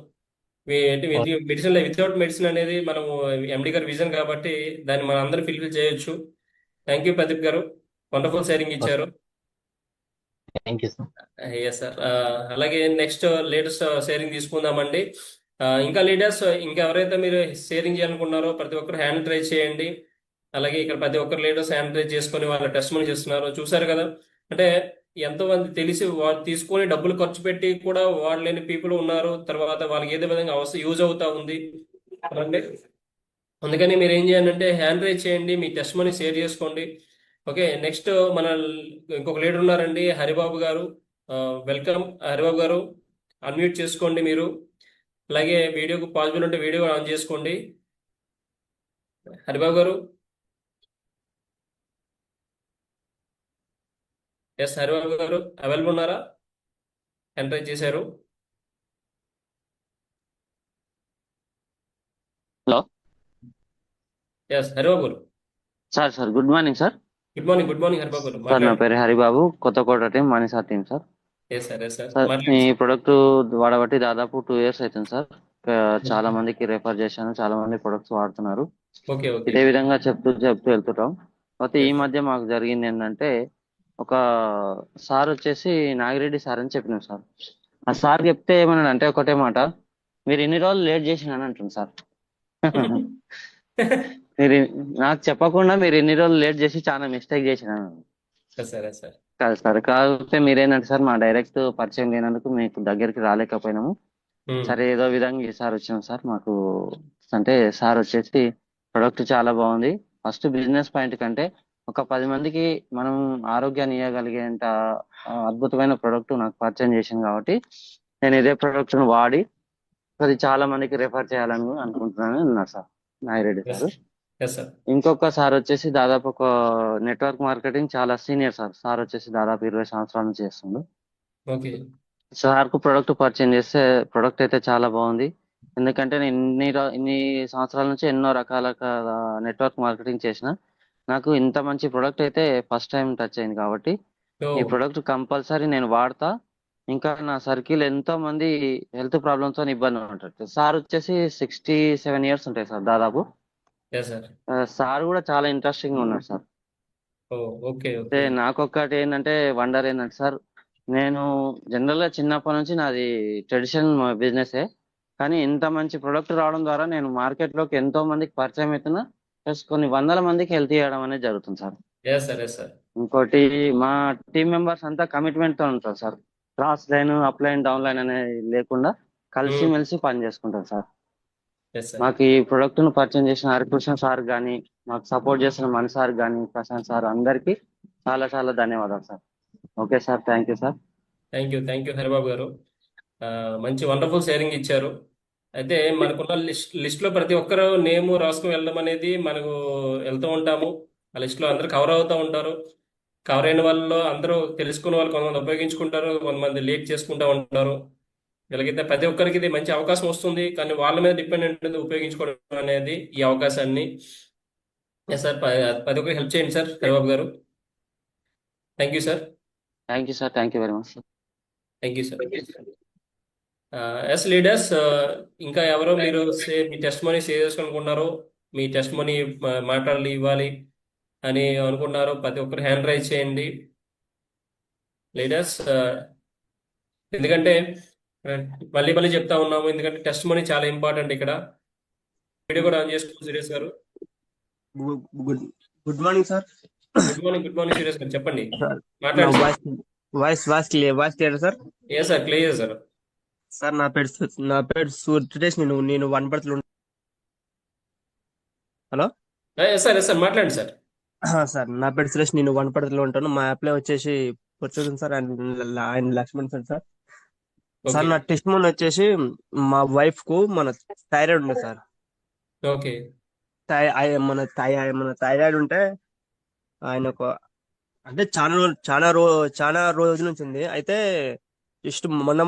మెడిసిన్ వితౌట్ మెడిసిన్ అనేది మనము ఎండి గారి విజన్ కాబట్టి దాన్ని మనం అందరూ ఫుల్ఫిల్ చేయొచ్చు. థ్యాంక్ యూ ప్రదీప్ గారు, వండర్ఫుల్ షేరింగ్ ఇచ్చారు. Thank you sir. Yes sir. అలాగే నెక్స్ట్ లేటెస్ట్ షేరింగ్ తీసుకుందామండి. ఇంకా లీడర్స్ ఇంకా ఎవరైతే మీరు షేరింగ్ చేయాలనుకున్నారో ప్రతి ఒక్కరు హ్యాండ్ రైజ్ చేయండి. అలాగే ఇక్కడ ప్రతి ఒక్కరు లీడర్స్ హ్యాండ్ రైజ్ చేసుకొని వాళ్ళ టెస్ట్ మనీ చేస్తున్నారు, చూసారు కదా. అంటే ఎంతో మంది తెలిసి వాళ్ళు తీసుకొని డబ్బులు ఖర్చు పెట్టి కూడా వాడలేని పీపుల్ ఉన్నారు. తర్వాత వాళ్ళకి ఏదో విధంగా యూజ్ అవుతా ఉంది అంటే అందుకని మీరు ఏం చేయాలంటే హ్యాండ్ రైజ్ చేయండి, మీ టెస్ట్ మనీ షేర్ చేసుకోండి. ఓకే, నెక్స్ట్ మన ఇంకొక లీడర్ ఉన్నారండి, హరిబాబు గారు. వెల్కమ్ హరిబాబు గారు, అన్మ్యూట్ చేసుకోండి మీరు. అలాగే వీడియోకు పాసిబుల్ ఉంటే వీడియో ఆన్ చేసుకోండి. హరిబాబు గారు. ఎస్ హరిబాబు గారు అవైలబుల్ ఉన్నారా? హ్యాండ్ రైజ్ చేశారు. హలో ఎస్ హరిబాబు గారు. Sir good morning sir. Good morning, good morning Haribabu గారు. సార్ నా పేరు హరిబాబు, కొత్తకోట టీం, మనీసా team sir. Yes sir, yes sir. Sir ఈ ప్రొడక్ట్ వాడబట్టి దాదాపు 2 years అవుతుంది సార్. చాలా మందికి రెఫర్ చేశాను, చాలా మంది ప్రొడక్ట్స్ వాడుతున్నారు. ఓకే ఓకే ఇదే విధంగా చెప్తూ వెళ్తుంటాం. అయితే ఈ మధ్య మాకు జరిగింది ఏంటంటే, ఒక సార్ వచ్చేసి నాగిరెడ్డి సార్ అని చెప్పినాం సార్. ఆ సార్ చెప్తే ఏమన్నాడు అంటే ఒకటే మాట, మీరు ఎన్ని రోజులు లేట్ చేసినాను అంటుంది సార్. మీరు నాకు చెప్పకుండా మీరు ఎన్ని రోజులు లేట్ చేసి చాలా మిస్టేక్ చేసినాను. సరే సార్. కాదు సార్, కాకపోతే మీరేంటంటే సార్ మా డైరెక్ట్ పరిచయం లేనందుకు మీకు దగ్గరికి రాలేకపోయినాము. సరే ఏదో విధంగా ఈసారి వచ్చినాం సార్. మాకు అంటే సార్ వచ్చేసి ప్రొడక్ట్ చాలా బాగుంది. ఫస్ట్ బిజినెస్ పాయింట్ కంటే ఒక 10 మందికి మనం ఆరోగ్యాన్ని ఇవ్వగలిగేంత అద్భుతమైన ప్రొడక్ట్ నాకు పరిచయం చేసింది కాబట్టి నేను ఇదే ప్రొడక్ట్ ను వాడి అది చాలా మందికి రెఫర్ చేయాలని అనుకుంటున్నాను అన్నారు sir Nagireddy sir. Yes sir. ఇంకొక సార్ వచ్చేసి దాదాపు ఒక నెట్వర్క్ మార్కెటింగ్ చాలా సీనియర్ సార్. సార్ వచ్చేసి దాదాపు 20 సంవత్సరాల నుంచి చేస్తుండు. ఓకే సార్ కు ప్రొడక్ట్ పరిచయం చేస్తే ప్రొడక్ట్ అయితే చాలా బాగుంది. ఎందుకంటే నేను ఇన్ని సంవత్సరాల నుంచి ఎన్నో రకాల నెట్వర్క్ మార్కెటింగ్ చేసిన, నాకు ఇంత మంచి ప్రొడక్ట్ అయితే ఫస్ట్ టైం టచ్ అయింది కాబట్టి ఈ ప్రొడక్ట్ కంపల్సరీ నేను వాడతా. ఇంకా నా సర్కిల్ ఎంతో మంది హెల్త్ ప్రాబ్లమ్స్ తో ఇబ్బంది ఉంటారు. సార్ వచ్చేసి 67 years ఉంటాయి సార్ దాదాపు. Yes sir. సార్ కూడా చాలా ఇంట్రెస్టింగ్ ఉన్నాడు సార్. ఓ ఓకే అయితే ఓకే. నాకొక్కటి ఏంటంటే వండర్ ఏంటంటే సార్, నేను జనరల్ గా చిన్నప్పటి నుంచి నాది ట్రెడిషనల్ బిజినెసే, కానీ ఇంత మంచి ప్రొడక్ట్ రావడం ద్వారా నేను మార్కెట్ లోకి ఎంతో మందికి పరిచయం అవుతున్నా, ప్లస్ కొన్ని వందల మందికి హెల్ప్ చేయడం అనేది జరుగుతుంది sir. Yes sir, yes sir. ఇంకోటి, మా టీం మెంబర్స్ అంతా కమిట్మెంట్ తో ఉంటారు sir. Cross line, up line, down line అనేది లేకుండా కలిసి మెలిసి పని చేసుకుంటారు సార్. Yes sir. మాకు ఈ ప్రొడక్ట్ ను పరిచయం చేసిన హరికృష్ణ సార్ కానీ, మాకు సపోర్ట్ చేసిన మణి సార్ కానీ, ప్రశాంత్ సార్, అందరికీ చాలా చాలా ధన్యవాదాలు sir. Okay sir, thank you sir. Thank you Haribabu గారు. మంచి వండర్ఫుల్ షేరింగ్ ఇచ్చారు. అయితే మనకున్న లిస్ట్ లో ప్రతి ఒక్కరు నేము రాసుకుని వెళ్ళడం అనేది మనకు వెళ్తూ ఉంటాము. ఆ లిస్ట్ లో అందరూ కవర్ అవుతూ ఉంటారు. కవర్ అయిన వాళ్ళలో అందరూ తెలుసుకున్న వాళ్ళు కొంతమంది ఉపయోగించుకుంటారు, కొంతమంది లేట్ చేసుకుంటూ ఉంటారు. వీళ్ళకైతే ప్రతి ఒక్కరికి ఇది మంచి అవకాశం వస్తుంది, కానీ వాళ్ళ మీద డిపెండెంట్ ఉపయోగించుకోవడం అనేది ఈ అవకాశాన్ని. సార్ ప్రతి ఒక్కరికి హెల్ప్ చేయండి సార్ హరిబాబు గారు. Thank you sir. Thank you sir, thank you very much sir. Thank you sir. Yes leaders, ఇంకా ఎవరో మీరు మీ టెస్ట్ మనీ షేర్ చేసుకోనుకున్నారో, మీ టెస్ట్ మనీ మాట్లాడాలి ఇవ్వాలి అని అనుకున్నారు, ప్రతి ఒక్కరు హ్యాండ్ రైజ్ చేయండి లీడర్స్. ఎందుకంటే మళ్ళీ మళ్ళీ చెప్తా ఉన్నాము, ఎందుకంటే టెస్ట్ మనీ చాలా ఇంపార్టెంట్ ఇక్కడ. వీడియో కూడా ఆన్ చేసుకోండి సీరియస్ గారు. Good morning sir. Good morning సీరియస్ గారు, చెప్పండి, సార్ మాట్లాడండి. Voice clear sir. ఏ సార్, క్లియర్ సార్. సార్ నా పేరు సురేష్. నేను వనపర్తిలో హలో సార్ సార్ మాట్లాడండి సార్. సార్ నా పేరు సురేష్, నేను వనపర్తిలో ఉంటాను. మా అప్లై వచ్చేసి వచ్చేసింది సార్. ఆయన లక్ష్మణ్ సార్. సార్ నా టెస్ట్ మోన్ వచ్చేసి మా వైఫ్ కు మన థైరాయిడ్ ఉంది సార్. ఓకే. మన థైరాయిడ్ ఉంటే ఆయన ఒక అంటే చాలా రోజుల నుంచి ఉంది. అయితే జస్ట్ మొన్న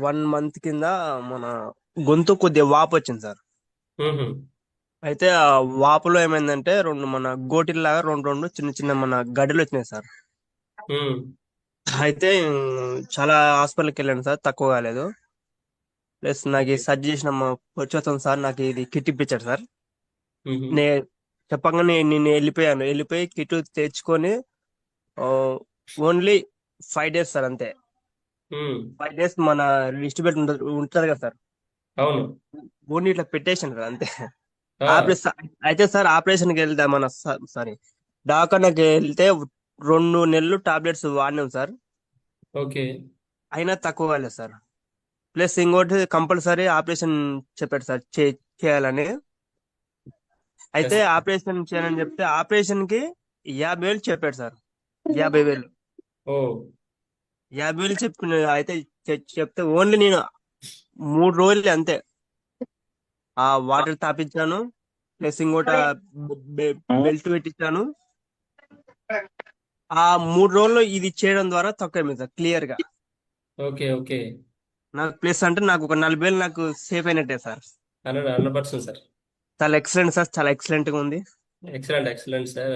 1 month కింద మన గొంతు కొద్దిగా వాపు వచ్చింది సార్. అయితే ఆ వాపులో ఏమైందంటే మన గోటిల్లాగా రెండు చిన్న చిన్న మన గడ్డలు వచ్చినాయి సార్. అయితే చాలా హాస్పిటల్కి వెళ్ళాను సార్, తక్కువ కాలేదు. ప్లస్ నాకు సర్జరీ చేసిన పురుషోత్తం సార్ నాకు ఇది కిట్ ఇప్పించాడు సార్. చెప్పగానే నేను వెళ్ళిపోయి కిట్ తెచ్చుకొని ఓన్లీ 5 days సార్, అంతే. 5 days మన లిస్ట్ పెట్టి ఉంటది కదా సార్, అవును, ఓన్లీ ఇట్లా పెట్టేసాను సార్, అంతే. అయితే సార్ ఆపరేషన్కి వెళ్తే డాక్టర్కి వెళ్తే 2 నెలలు టాబ్లెట్స్ వాడినాం సార్. ఓకే. అయినా తక్కువ కాలేదు సార్. ప్లస్ ఇంకోటి కంపల్సరీ ఆపరేషన్ చెప్పాడు సార్ చేయాలని. అయితే ఆపరేషన్ చేయాలని చెప్తే ఆపరేషన్ కి 50,000 చెప్పాడు సార్. 50,000 చెప్పుకున్నా. అయితే చెప్తే ఓన్లీ నేను 3 రోజులు అంతే ఆ వాటర్ తాపించాను, ప్లస్ ఇంకోటి బెల్ట్ పెట్టించాను. ఆ 3 రోజుల్లో ఇది చేయడం ద్వారా తక్కువ సార్, క్లియర్ గా. Okay okay. నాకు ప్లస్ అంటే నాకు ఒక 40,000 నాకు సేఫ్ అయినట్టే సార్. 100% సార్. చాలా ఎక్సలెంట్ సార్, చాలా ఎక్సలెంట్ గా ఉంది. Excellent sir.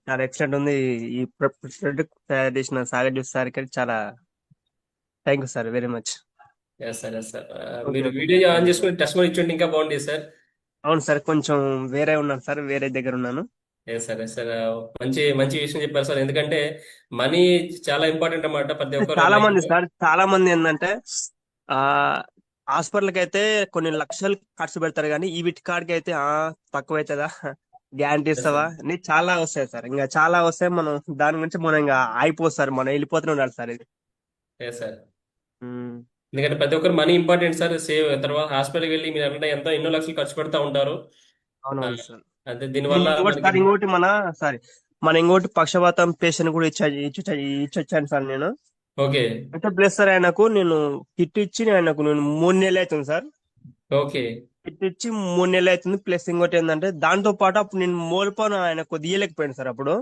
చాలా ఎక్సలెంట్ ఉంది. ఈ ప్రొడక్ట్ తయారు చేసిన సాగర్ జ్యూస్ సార్ కి చాలా thank you sir, very much. Sir మీరు వీడియో ఆన్ చేసుకుని టెస్ట్ మనీ ఇచ్చుంటే ఇంకా బాగుండేది సార్. అవును సార్, కొంచెం వేరే ఉన్నాను సార్, వేరే దగ్గర ఉన్నాను. సార్ మంచి విషయం చెప్పారు సార్. ఎందుకంటే మనీ చాలా ఇంపార్టెంట్ అన్నమాట ప్రతి ఒక్కరు. చాలా మంది ఏంటంటే హాస్పిటల్కి అయితే కొన్ని లక్షలు ఖర్చు పెడతారు, కానీ ఈ వీటి కాడికి అయితే తక్కువ అవుతుందా, గ్యారంటీ ఇస్తావా అని చాలా వస్తాయి సార్. ఇంకా చాలా వస్తాయి, మనం దాని గురించి మనం ఇంకా అయిపోతుంది సార్, మనం వెళ్ళిపోతూనే ఉండాలి సార్. ఇది సార్ ఎందుకంటే ప్రతి ఒక్కరు మనీ ఇంపార్టెంట్ సార్. సేవ్ తర్వాత హాస్పిటల్కి వెళ్ళి మీరు అంటే ఎన్నో లక్షలు ఖర్చు పెడతా ఉంటారు. అవునవును సార్. అదే దీనివల్ల ఇంకోటి పక్షవాతం పేషెంట్ కూడా ఇచ్చొచ్చాను సార్ నేను. ఓకే. అంటే ప్లస్ సార్ ఆయనకు నేను కిట్ ఇచ్చి నేను 3 నెలలు అవుతుంది సార్. ఓకే. కిట్ ఇచ్చి 3 నెలలు అవుతుంది. ప్లస్ ఇంకోటి ఏంటంటే దాంతో పాటు అప్పుడు నేను మోల్పోను ఆయన కొద్దిగా ఇయ్యలేకపోయాను సార్ అప్పుడు.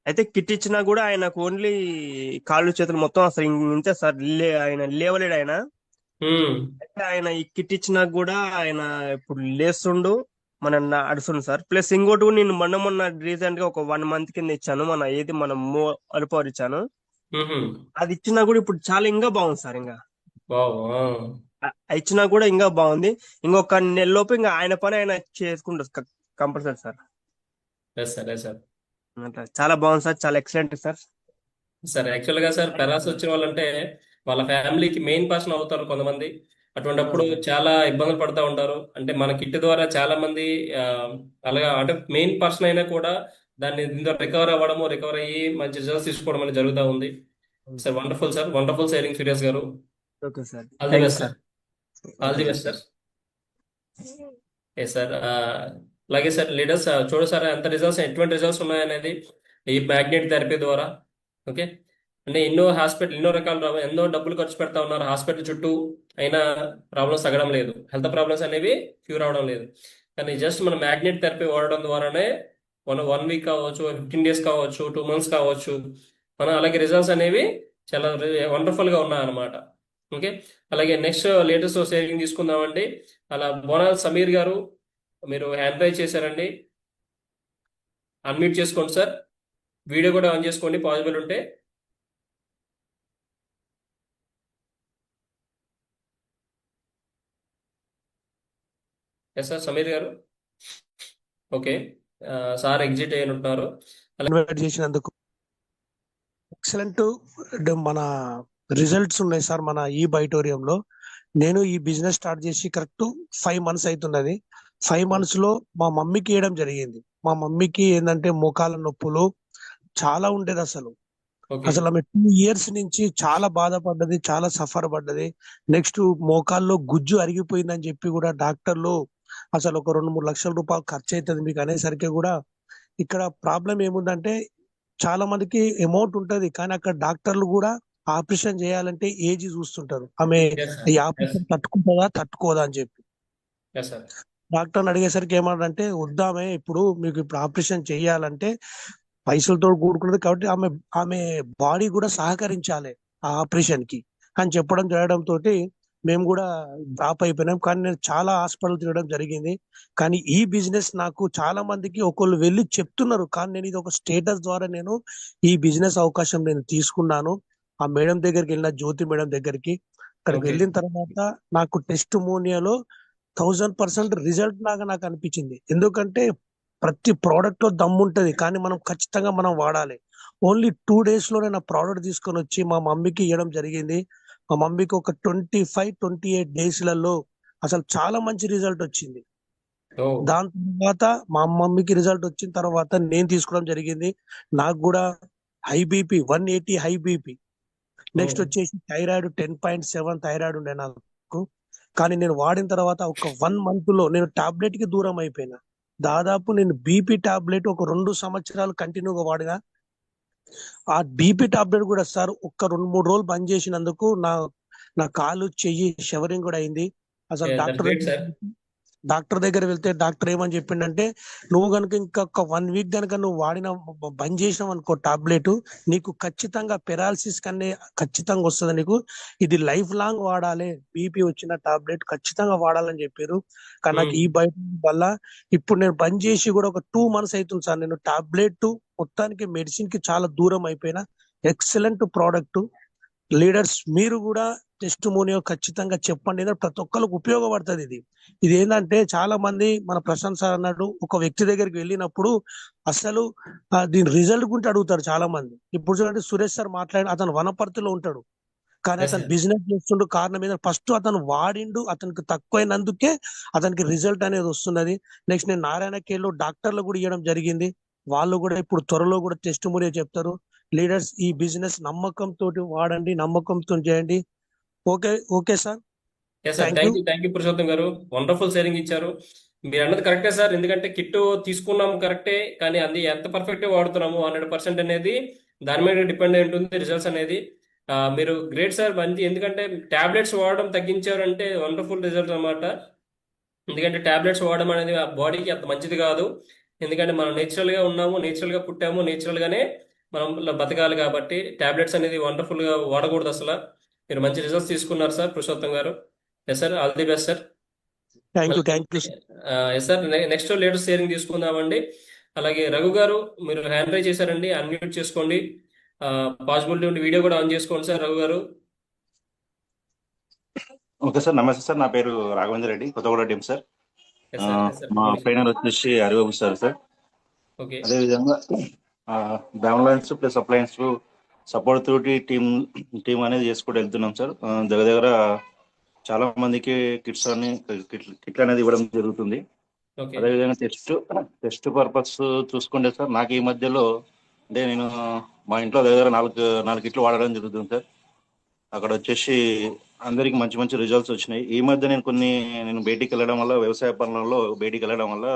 అయితే కిట్ ఇచ్చినా కూడా ఆయనకు ఓన్లీ కాళ్ళు చేతులు మొత్తం అసలు ఇంతే సార్, ఆయన లేవలేడు ఆయన. అయితే ఆయన ఈ కిట్ ఇచ్చినా కూడా ఆయన ఇప్పుడు లేస్తుండు, మన అడుస్తుండు సార్. ప్లస్ ఇంకోటి నేను మొన్న రీసెంట్ గా ఒక 1 month కింద ఇచ్చాను, మనం అలుపవర్ ఇచ్చాను. అది ఇచ్చినా కూడా ఇప్పుడు చాలా ఇంకా బాగుంది సార్. ఇంకా ఇచ్చినా కూడా ఇంకా బాగుంది. ఇంకొక నెల లోపు ఇంకా ఆయన పని ఆయన చేసుకుంటారు కంపల్సరీ సార్. అట్లా చాలా బాగుంది సార్, చాలా ఎక్సలెంట్ సార్. సార్ యాక్చువల్గా సార్ పెరాలసిస్ వచ్చిన వాళ్ళంటే వాళ్ళ ఫ్యామిలీకి మెయిన్ పర్సన్ అవుతారు కొంతమంది. అటువంటిప్పుడు చాలా ఇబ్బందులు పడుతూ ఉంటారు. అంటే మన కిట్ ద్వారా చాలా మంది ఆ, అలాగా అంటే మెయిన్ పర్సన్ అయినా కూడా దాన్ని దీంతో రికవర్ అవ్వడము, రికవర్ అయ్యి మంచి రిజల్ట్స్ తీసుకోవడం అనేది జరుగుతూ ఉంది. Sir wonderful sir, wonderful sharing Firoz గారు. Okay sir, all the thank you best sir. Sir, all the best sir. ఏ సార్ అలాగే సార్ లీడర్స్ చూడు సార్ ఎంత రిజల్ట్స్, ఎటువంటి రిజల్ట్స్ ఉన్నాయనేది ఈ మ్యాగ్నెట్ థెరపీ ద్వారా. ఓకే, అంటే ఎన్నో రకాల ఎన్నో డబ్బులు ఖర్చు పెడతా ఉన్నారు హాస్పిటల్ చుట్టూ, అయినా ప్రాబ్లమ్స్ తగ్గడం లేదు, హెల్త్ ప్రాబ్లమ్స్ అనేవి క్యూర్ అవడం లేదు. కానీ జస్ట్ మన మ్యాగ్నెట్ థెరపీ వాడడం ద్వారానే 1 వీక్ కావచ్చు, 15 days కావచ్చు, 2 months కావచ్చు, మన అలాగే రిజల్ట్స్ అనేవి చాలా వండర్ఫుల్ గా ఉన్నాయన్నమాట. ఓకే, అలాగే నెక్స్ట్ లేటెస్ట్ షేరింగ్ తీసుకుందామండి. అలా బోనాల్ సమీర్ గారు, మీరు హ్యాండ్ రైజ్ చేశారండి, అన్మ్యూట్ చేసుకోండి సార్, వీడియో కూడా ఆన్ చేసుకోండి పాసిబుల్ ఉంటే. ఎస్ సార్ సమీర్ గారు. ఓకే, సార్ ఎగ్జిట్ అయినట్టున్నారు. ఇన్వైట్ చేసినందుకు ఎక్సలెంట్ మన రిజల్ట్స్ ఉన్నాయి సార్. మన ఈ బైటోరియంలో నేను ఈ బిజినెస్ స్టార్ట్ చేసి కరెక్ట్ 5 months అవుతున్నది. 5 months లో మా మమ్మీకి వేయడం జరిగింది. మా మమ్మీకి ఏంటంటే మోకాల నొప్పులు చాలా ఉండేది. అసలు ఓకే ఆమె 2 years నుంచి చాలా బాధపడ్డది, చాలా సఫర్ పడ్డది. నెక్స్ట్ మోకాల్లో గుజ్జు అరిగిపోయిందని చెప్పి కూడా డాక్టర్లు అసలు ఒక 2-3 లక్షల రూపాయలు ఖర్చు అవుతుంది మీకు అనేసరికి కూడా, ఇక్కడ ప్రాబ్లం ఏముందంటే చాలా మందికి అమౌంట్ ఉంటది, కానీ అక్కడ డాక్టర్లు కూడా ఆపరేషన్ చేయాలంటే ఏజ్ చూస్తుంటారు. ఆమె ఎస్ ఈ సార్, ఎస్ ఆపరేషన్ తట్టుకోదా అని చెప్పి ఎస్ సార్. డాక్టర్ని అడిగేసరికి ఏమన్నాడంటే, వద్దామే ఇప్పుడు మీకు ఇప్పుడు ఆపరేషన్ చేయాలంటే పైసలతో కూడుకున్నది కాబట్టి ఆమె ఆమె బాడీ కూడా సహకరించాలి ఆ ఆపరేషన్ కి అని చెప్పడం జరగడం తోటి మేము కూడా డ్రాప్ అయిపోయినాం. కానీ నేను చాలా హాస్పిటల్ తిరగడం జరిగింది. కానీ ఈ బిజినెస్ నాకు చాలా మందికి ఒకళ్ళు వెళ్ళి చెప్తున్నారు, కానీ నేను ఇది ఒక స్టేటస్ ద్వారా నేను ఈ బిజినెస్ అవకాశం నేను తీసుకున్నాను. ఆ మేడం దగ్గరికి వెళ్ళిన, జ్యోతి మేడం దగ్గరికి. అక్కడికి ఓకే వెళ్ళిన తర్వాత నాకు టెస్ట్ మోనియాలో 1000% రిజల్ట్ లాగా నాకు అనిపించింది. ఎందుకంటే ప్రతి ప్రోడక్ట్ లో దమ్ము ఉంటది, కానీ మనం ఖచ్చితంగా మనం వాడాలి. ఓన్లీ 2 days లో నేను ఆ ప్రోడక్ట్ తీసుకొని వచ్చి మా మమ్మీకి ఇవ్వడం జరిగింది. మా మమ్మీకి ఒక 25-28 daysలలో అసలు చాలా మంచి రిజల్ట్ వచ్చింది. ఓ దాని తర్వాత మా మమ్మీకి రిజల్ట్ వచ్చిన తర్వాత నేను తీసుకోవడం జరిగింది. నాకు కూడా హై బీపీ 180 హై బీపీ, ఓ నెక్స్ట్ వచ్చేసి థైరాయిడ్ 10.7 థైరాయిడ్ ఉండే నాకు. కానీ నేను వాడిన తర్వాత ఒక 1 month లో నేను టాబ్లెట్ కి దూరం అయిపోయినా. దాదాపు నేను బీపీ టాబ్లెట్ ఒక 2 సంవత్సరాలు కంటిన్యూగా వాడినా. ఆ బీపీ టాబ్లెట్ కూడా సార్ ఒక్క 2-3 రోజులు బంద్ చేసినందుకు నా కాలు చెయ్యి షవరింగ్ కూడా అయింది. అసలు దట్స్ గ్రేట్ సార్. డాక్టర్ దగ్గర వెళ్తే డాక్టర్ ఏమని చెప్పిండంటే, నువ్వు కనుక ఇంకొక 1 week కనుక నువ్వు బంద్ చేసినావు అనుకో టాబ్లెట్, నీకు ఖచ్చితంగా పెరాలసిస్ కన్నా ఖచ్చితంగా వస్తుంది నీకు, ఇది లైఫ్ లాంగ్ వాడాలి, బీపీ వచ్చిన టాబ్లెట్ ఖచ్చితంగా వాడాలని చెప్పారు. కానీ నాకు ఈ బయట వల్ల ఇప్పుడు నేను బంద్ చేసి కూడా ఒక 2 months అవుతుంది సార్. నేను టాబ్లెట్ మొత్తానికి మెడిసిన్ కి చాలా దూరం అయిపోయినా. Excellent product. లీడర్స్ మీరు కూడా టెస్టిమోనియో ఖచ్చితంగా చెప్పండి, ఎందుకంటే ప్రతి ఒక్కరికి ఉపయోగపడుతుంది ఇది ఏంటంటే చాలా మంది మన ప్రశంస అన్నాడు ఒక వ్యక్తి దగ్గరికి వెళ్ళినప్పుడు అసలు దీని రిజల్ట్ గురించి అడుగుతారు చాలా మంది. ఇప్పుడు చూడండి సురేష్ సార్ మాట్లాడి, అతను వనపర్తిలో ఉంటాడు, కానీ ఎస్ అతను సార్. బిజినెస్ చేస్తుండు. కారణం ఏంటంటే ఫస్ట్ అతను వాడిండు, అతనికి తక్కువైనందుకే అతనికి రిజల్ట్ అనేది వస్తున్నది. నెక్స్ట్ నేను నారాయణకేలో డాక్టర్లు కూడా ఇవ్వడం జరిగింది. వాళ్ళు కూడా ఇప్పుడు త్వరలో కూడా టెస్టిమోనియో చెప్తారు. లీడర్స్ ఈ బిజినెస్ నమ్మకంతో వాడండి, నమ్మకంతో చేయండి. Okay sir, yes sir, thank you. Thank you Purushottam గారు, వండర్ఫుల్ షేరింగ్ ఇచ్చారు. మీరు అన్నది కరెక్టే సార్, ఎందుకంటే కిట్ తీసుకున్నాం కరెక్టే, కానీ అది ఎంత పర్ఫెక్ట్ వాడుతున్నాము 100% అనేది దాని మీద డిపెండ్ అయి ఉంటుంది రిజల్ట్స్ అనేది. మీరు గ్రేట్ సార్, మంచి. ఎందుకంటే టాబ్లెట్స్ వాడడం తగ్గించారంటే వండర్ఫుల్ రిజల్ట్ అన్నమాట. ఎందుకంటే టాబ్లెట్స్ వాడడం అనేది ఆ బాడీకి అంత మంచిది కాదు. ఎందుకంటే మనం నేచురల్ గా ఉన్నాము, నేచురల్ గా పుట్టాము, నేచురల్ గానే మనం బతకాలి. కాబట్టి టాబ్లెట్స్ అనేది వండర్ఫుల్ గా వాడకూడదు అసలు. మీరు మంచి రిజల్ట్స్ తీసుకున్నారు సార్ పురుషోత్తం గారు. Yes sir, all the best sir. Thank you yes sir, next latest sharing తీసుకుందామండి. అలాగే రఘు గారు, మీరు హ్యాండ్ రైజ్ చేశారండి, అన్మ్యూట్ చేసుకోండి. పాసిబిలిటీ ఉంటే వీడియో కూడా ఆన్ చేసుకోండి సార్ రఘు గారు. ఓకే సార్, నమస్తే సార్. నా పేరు Raghavendra Reddy, Kothaguda team sir. Yes sir, yes sir. మా ట్రైనర్ వచ్చేసి హరిబాబు సార్. ఓకే అదేవిధంగా డౌన్లైన్స్ ప్లస్ అప్లయన్స్ సపోర్ట్ తోటి టీం అనేది చేసుకుంటూ వెళ్తున్నాం సార్. దగ్గర దగ్గర చాలా మందికి కిట్లు అనేది ఇవ్వడం జరుగుతుంది. ఓకే అదేవిధంగా టెస్ట్ పర్పస్ చూసుకుంటే సార్, నాకు ఈ మధ్యలో అంటే నేను మా ఇంట్లో దగ్గర నాలుగు కిట్లు వాడడం జరుగుతుంది సార్. అక్కడ వచ్చేసి అందరికి మంచి మంచి రిజల్ట్స్ వచ్చినాయి. ఈ మధ్య నేను బయటికి వెళ్ళడం వల్ల, వ్యవసాయ పనులలో బయటికి వెళ్ళడం వల్ల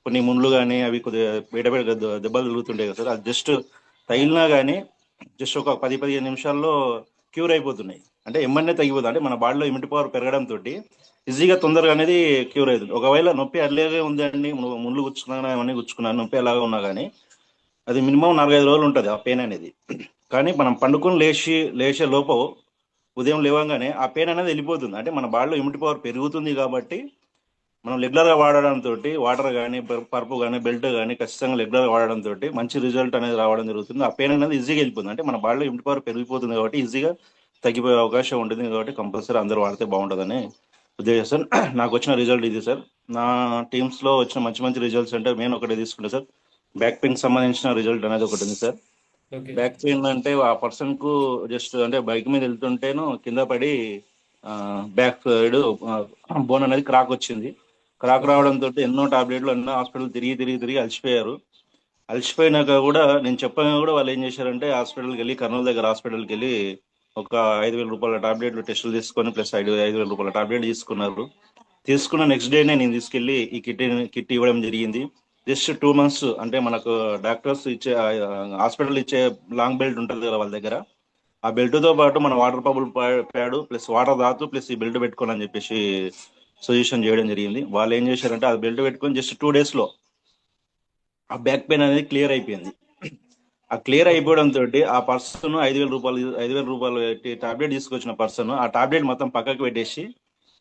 కొన్ని ముండ్లు కానీ అవి కొద్దిగా బయట దెబ్బలు తిరుగుతుంటాయి కదా సార్. అది జస్ట్ తగిలినా కానీ జస్ట్ ఒక 10-15 నిమిషాల్లో క్యూర్ అయిపోతున్నాయి. అంటే ఎమ్మన్నే తగ్గిపోతుంది. అంటే మన బాడీలో ఇమ్యూనిటీ పవర్ పెరగడంతో ఈజీగా తొందరగా అనేది క్యూర్ అవుతుంది. ఒకవేళ నొప్పి అలాగే ఉందండి, ముళ్ళు గుచ్చుకున్నా అవన్నీ గుచ్చుకున్నాను, నొప్పి అలాగే ఉన్నా కానీ అది మినిమం 4-5 రోజులు ఉంటుంది ఆ పెయిన్ అనేది. కానీ మనం పండుకొని లేచే లోపు ఉదయం లేవగానే ఆ పెయిన్ అనేది వెళ్ళిపోతుంది. అంటే మన బాడీలో ఇమ్యూనిటీ పవర్ పెరుగుతుంది కాబట్టి మనం రెగ్యులర్గా వాడడంతో వాటర్ కానీ, పరుపు కానీ, బెల్ట్ కానీ ఖచ్చితంగా రెగ్యులర్గా వాడడంతో మంచి రిజల్ట్ అనేది రావడం జరుగుతుంది. ఆ పెయిన్ అనేది ఈజీగా వెళ్ళిపోతుంది. అంటే మన బాడీలో ఇమ్యూనిటీ పవర్ పెరిగిపోతుంది కాబట్టి ఈజీగా తగ్గిపోయే అవకాశం ఉంటుంది. కాబట్టి కంపల్సరీ అందరూ వాడితే బాగుంటుందని ఉద్దేశం సార్. నాకు వచ్చిన రిజల్ట్ ఇది సార్. నా టీమ్స్లో వచ్చిన మంచి మంచి రిజల్ట్స్ అంటే నేను ఒకటే తీసుకుంటా సార్. బ్యాక్ పెయిన్ సంబంధించిన రిజల్ట్ అనేది ఒకటి ఉంది సార్. ఓకే బ్యాక్ పెయిన్ అంటే ఆ పర్సన్ కు జస్ట్ అంటే బైక్ మీద వెళ్తుంటేను కింద పడి బ్యాక్ సైడ్ బోన్ అనేది క్రాక్ వచ్చింది. క్రాక్ రావడంతో ఎన్నో టాబ్లెట్లు, ఎన్నో హాస్పిటల్ తిరిగి అలసిపోయారు. అలసిపోయినాక కూడా నేను చెప్పగా కూడా వాళ్ళు ఏం చేశారంటే హాస్పిటల్కి వెళ్ళి, కర్నూలు దగ్గర హాస్పిటల్కి వెళ్ళి ఒక 5,000 రూపాయల టాబ్లెట్లు టెస్టులు తీసుకొని ప్లస్ 5,000 రూపాయల టాబ్లెట్ తీసుకున్నారు. తీసుకున్న నెక్స్ట్ డేనే నేను తీసుకెళ్ళి ఈ కిట్ ఇవ్వడం జరిగింది. జస్ట్ 2 months అంటే మనకు డాక్టర్స్ ఇచ్చే హాస్పిటల్ ఇచ్చే లాంగ్ బెల్ట్ ఉంటుంది కదా వాళ్ళ దగ్గర, ఆ బెల్ట్తో పాటు మన water bubble pad plus water తాగుతూ ప్లస్ ఈ బెల్ట్ పెట్టుకోని అని చెప్పేసి సజెషన్ చేయడం జరిగింది. వాళ్ళు ఏం చేశారంటే ఆ బెల్ట్ పెట్టుకొని జస్ట్ 2 days ఆ బ్యాక్ పెయిన్ అనేది క్లియర్ అయిపోయింది. ఆ క్లియర్ అయిపోవడంతో ఆ పర్సన్ 5,000 రూపాయలు టాబ్లెట్ తీసుకొచ్చిన పర్సన్ ఆ టాబ్లెట్ మొత్తం పక్కకు పెట్టేసి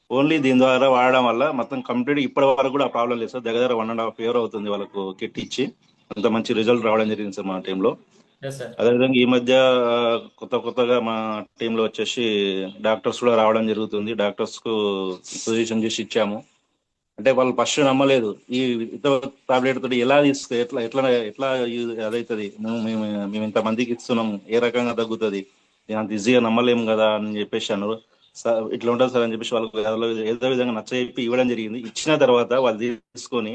ఓన్లీ దీని ద్వారా వాడడం వల్ల మొత్తం కంప్లీట్ ఇప్పటి వరకు కూడా ప్రాబ్లం లేదు సార్. దగ్గర 1.5 year అవుతుంది వాళ్ళకు కిట్ ఇచ్చి. అంత మంచి రిజల్ట్ రావడం జరిగింది సార్ మా టీంలో. ఎస్ సార్ అదేవిధంగా ఈ మధ్య కొత్తగా మా టీంలో వచ్చేసి డాక్టర్స్ కూడా రావడం జరుగుతుంది. డాక్టర్స్ కు సజెషన్ చేసి ఇచ్చాము. అంటే వాళ్ళు ఫస్ట్ నమ్మలేదు ఈ టాబ్లెట్ తోటి ఎలా ఎట్లా అదవుతుంది, మేము ఇంత మందికి ఇస్తున్నాం, ఏ రకంగా తగ్గుతుంది, అంత ఈజీగా నమ్మలేము కదా అని చెప్పేసి అన్నారు. ఇట్లా ఉంటుంది సార్ అని చెప్పేసి వాళ్ళకి ఏదో విధంగా నచ్చజెప్పి ఇవ్వడం జరిగింది. ఇచ్చిన తర్వాత వాళ్ళు తీసుకొని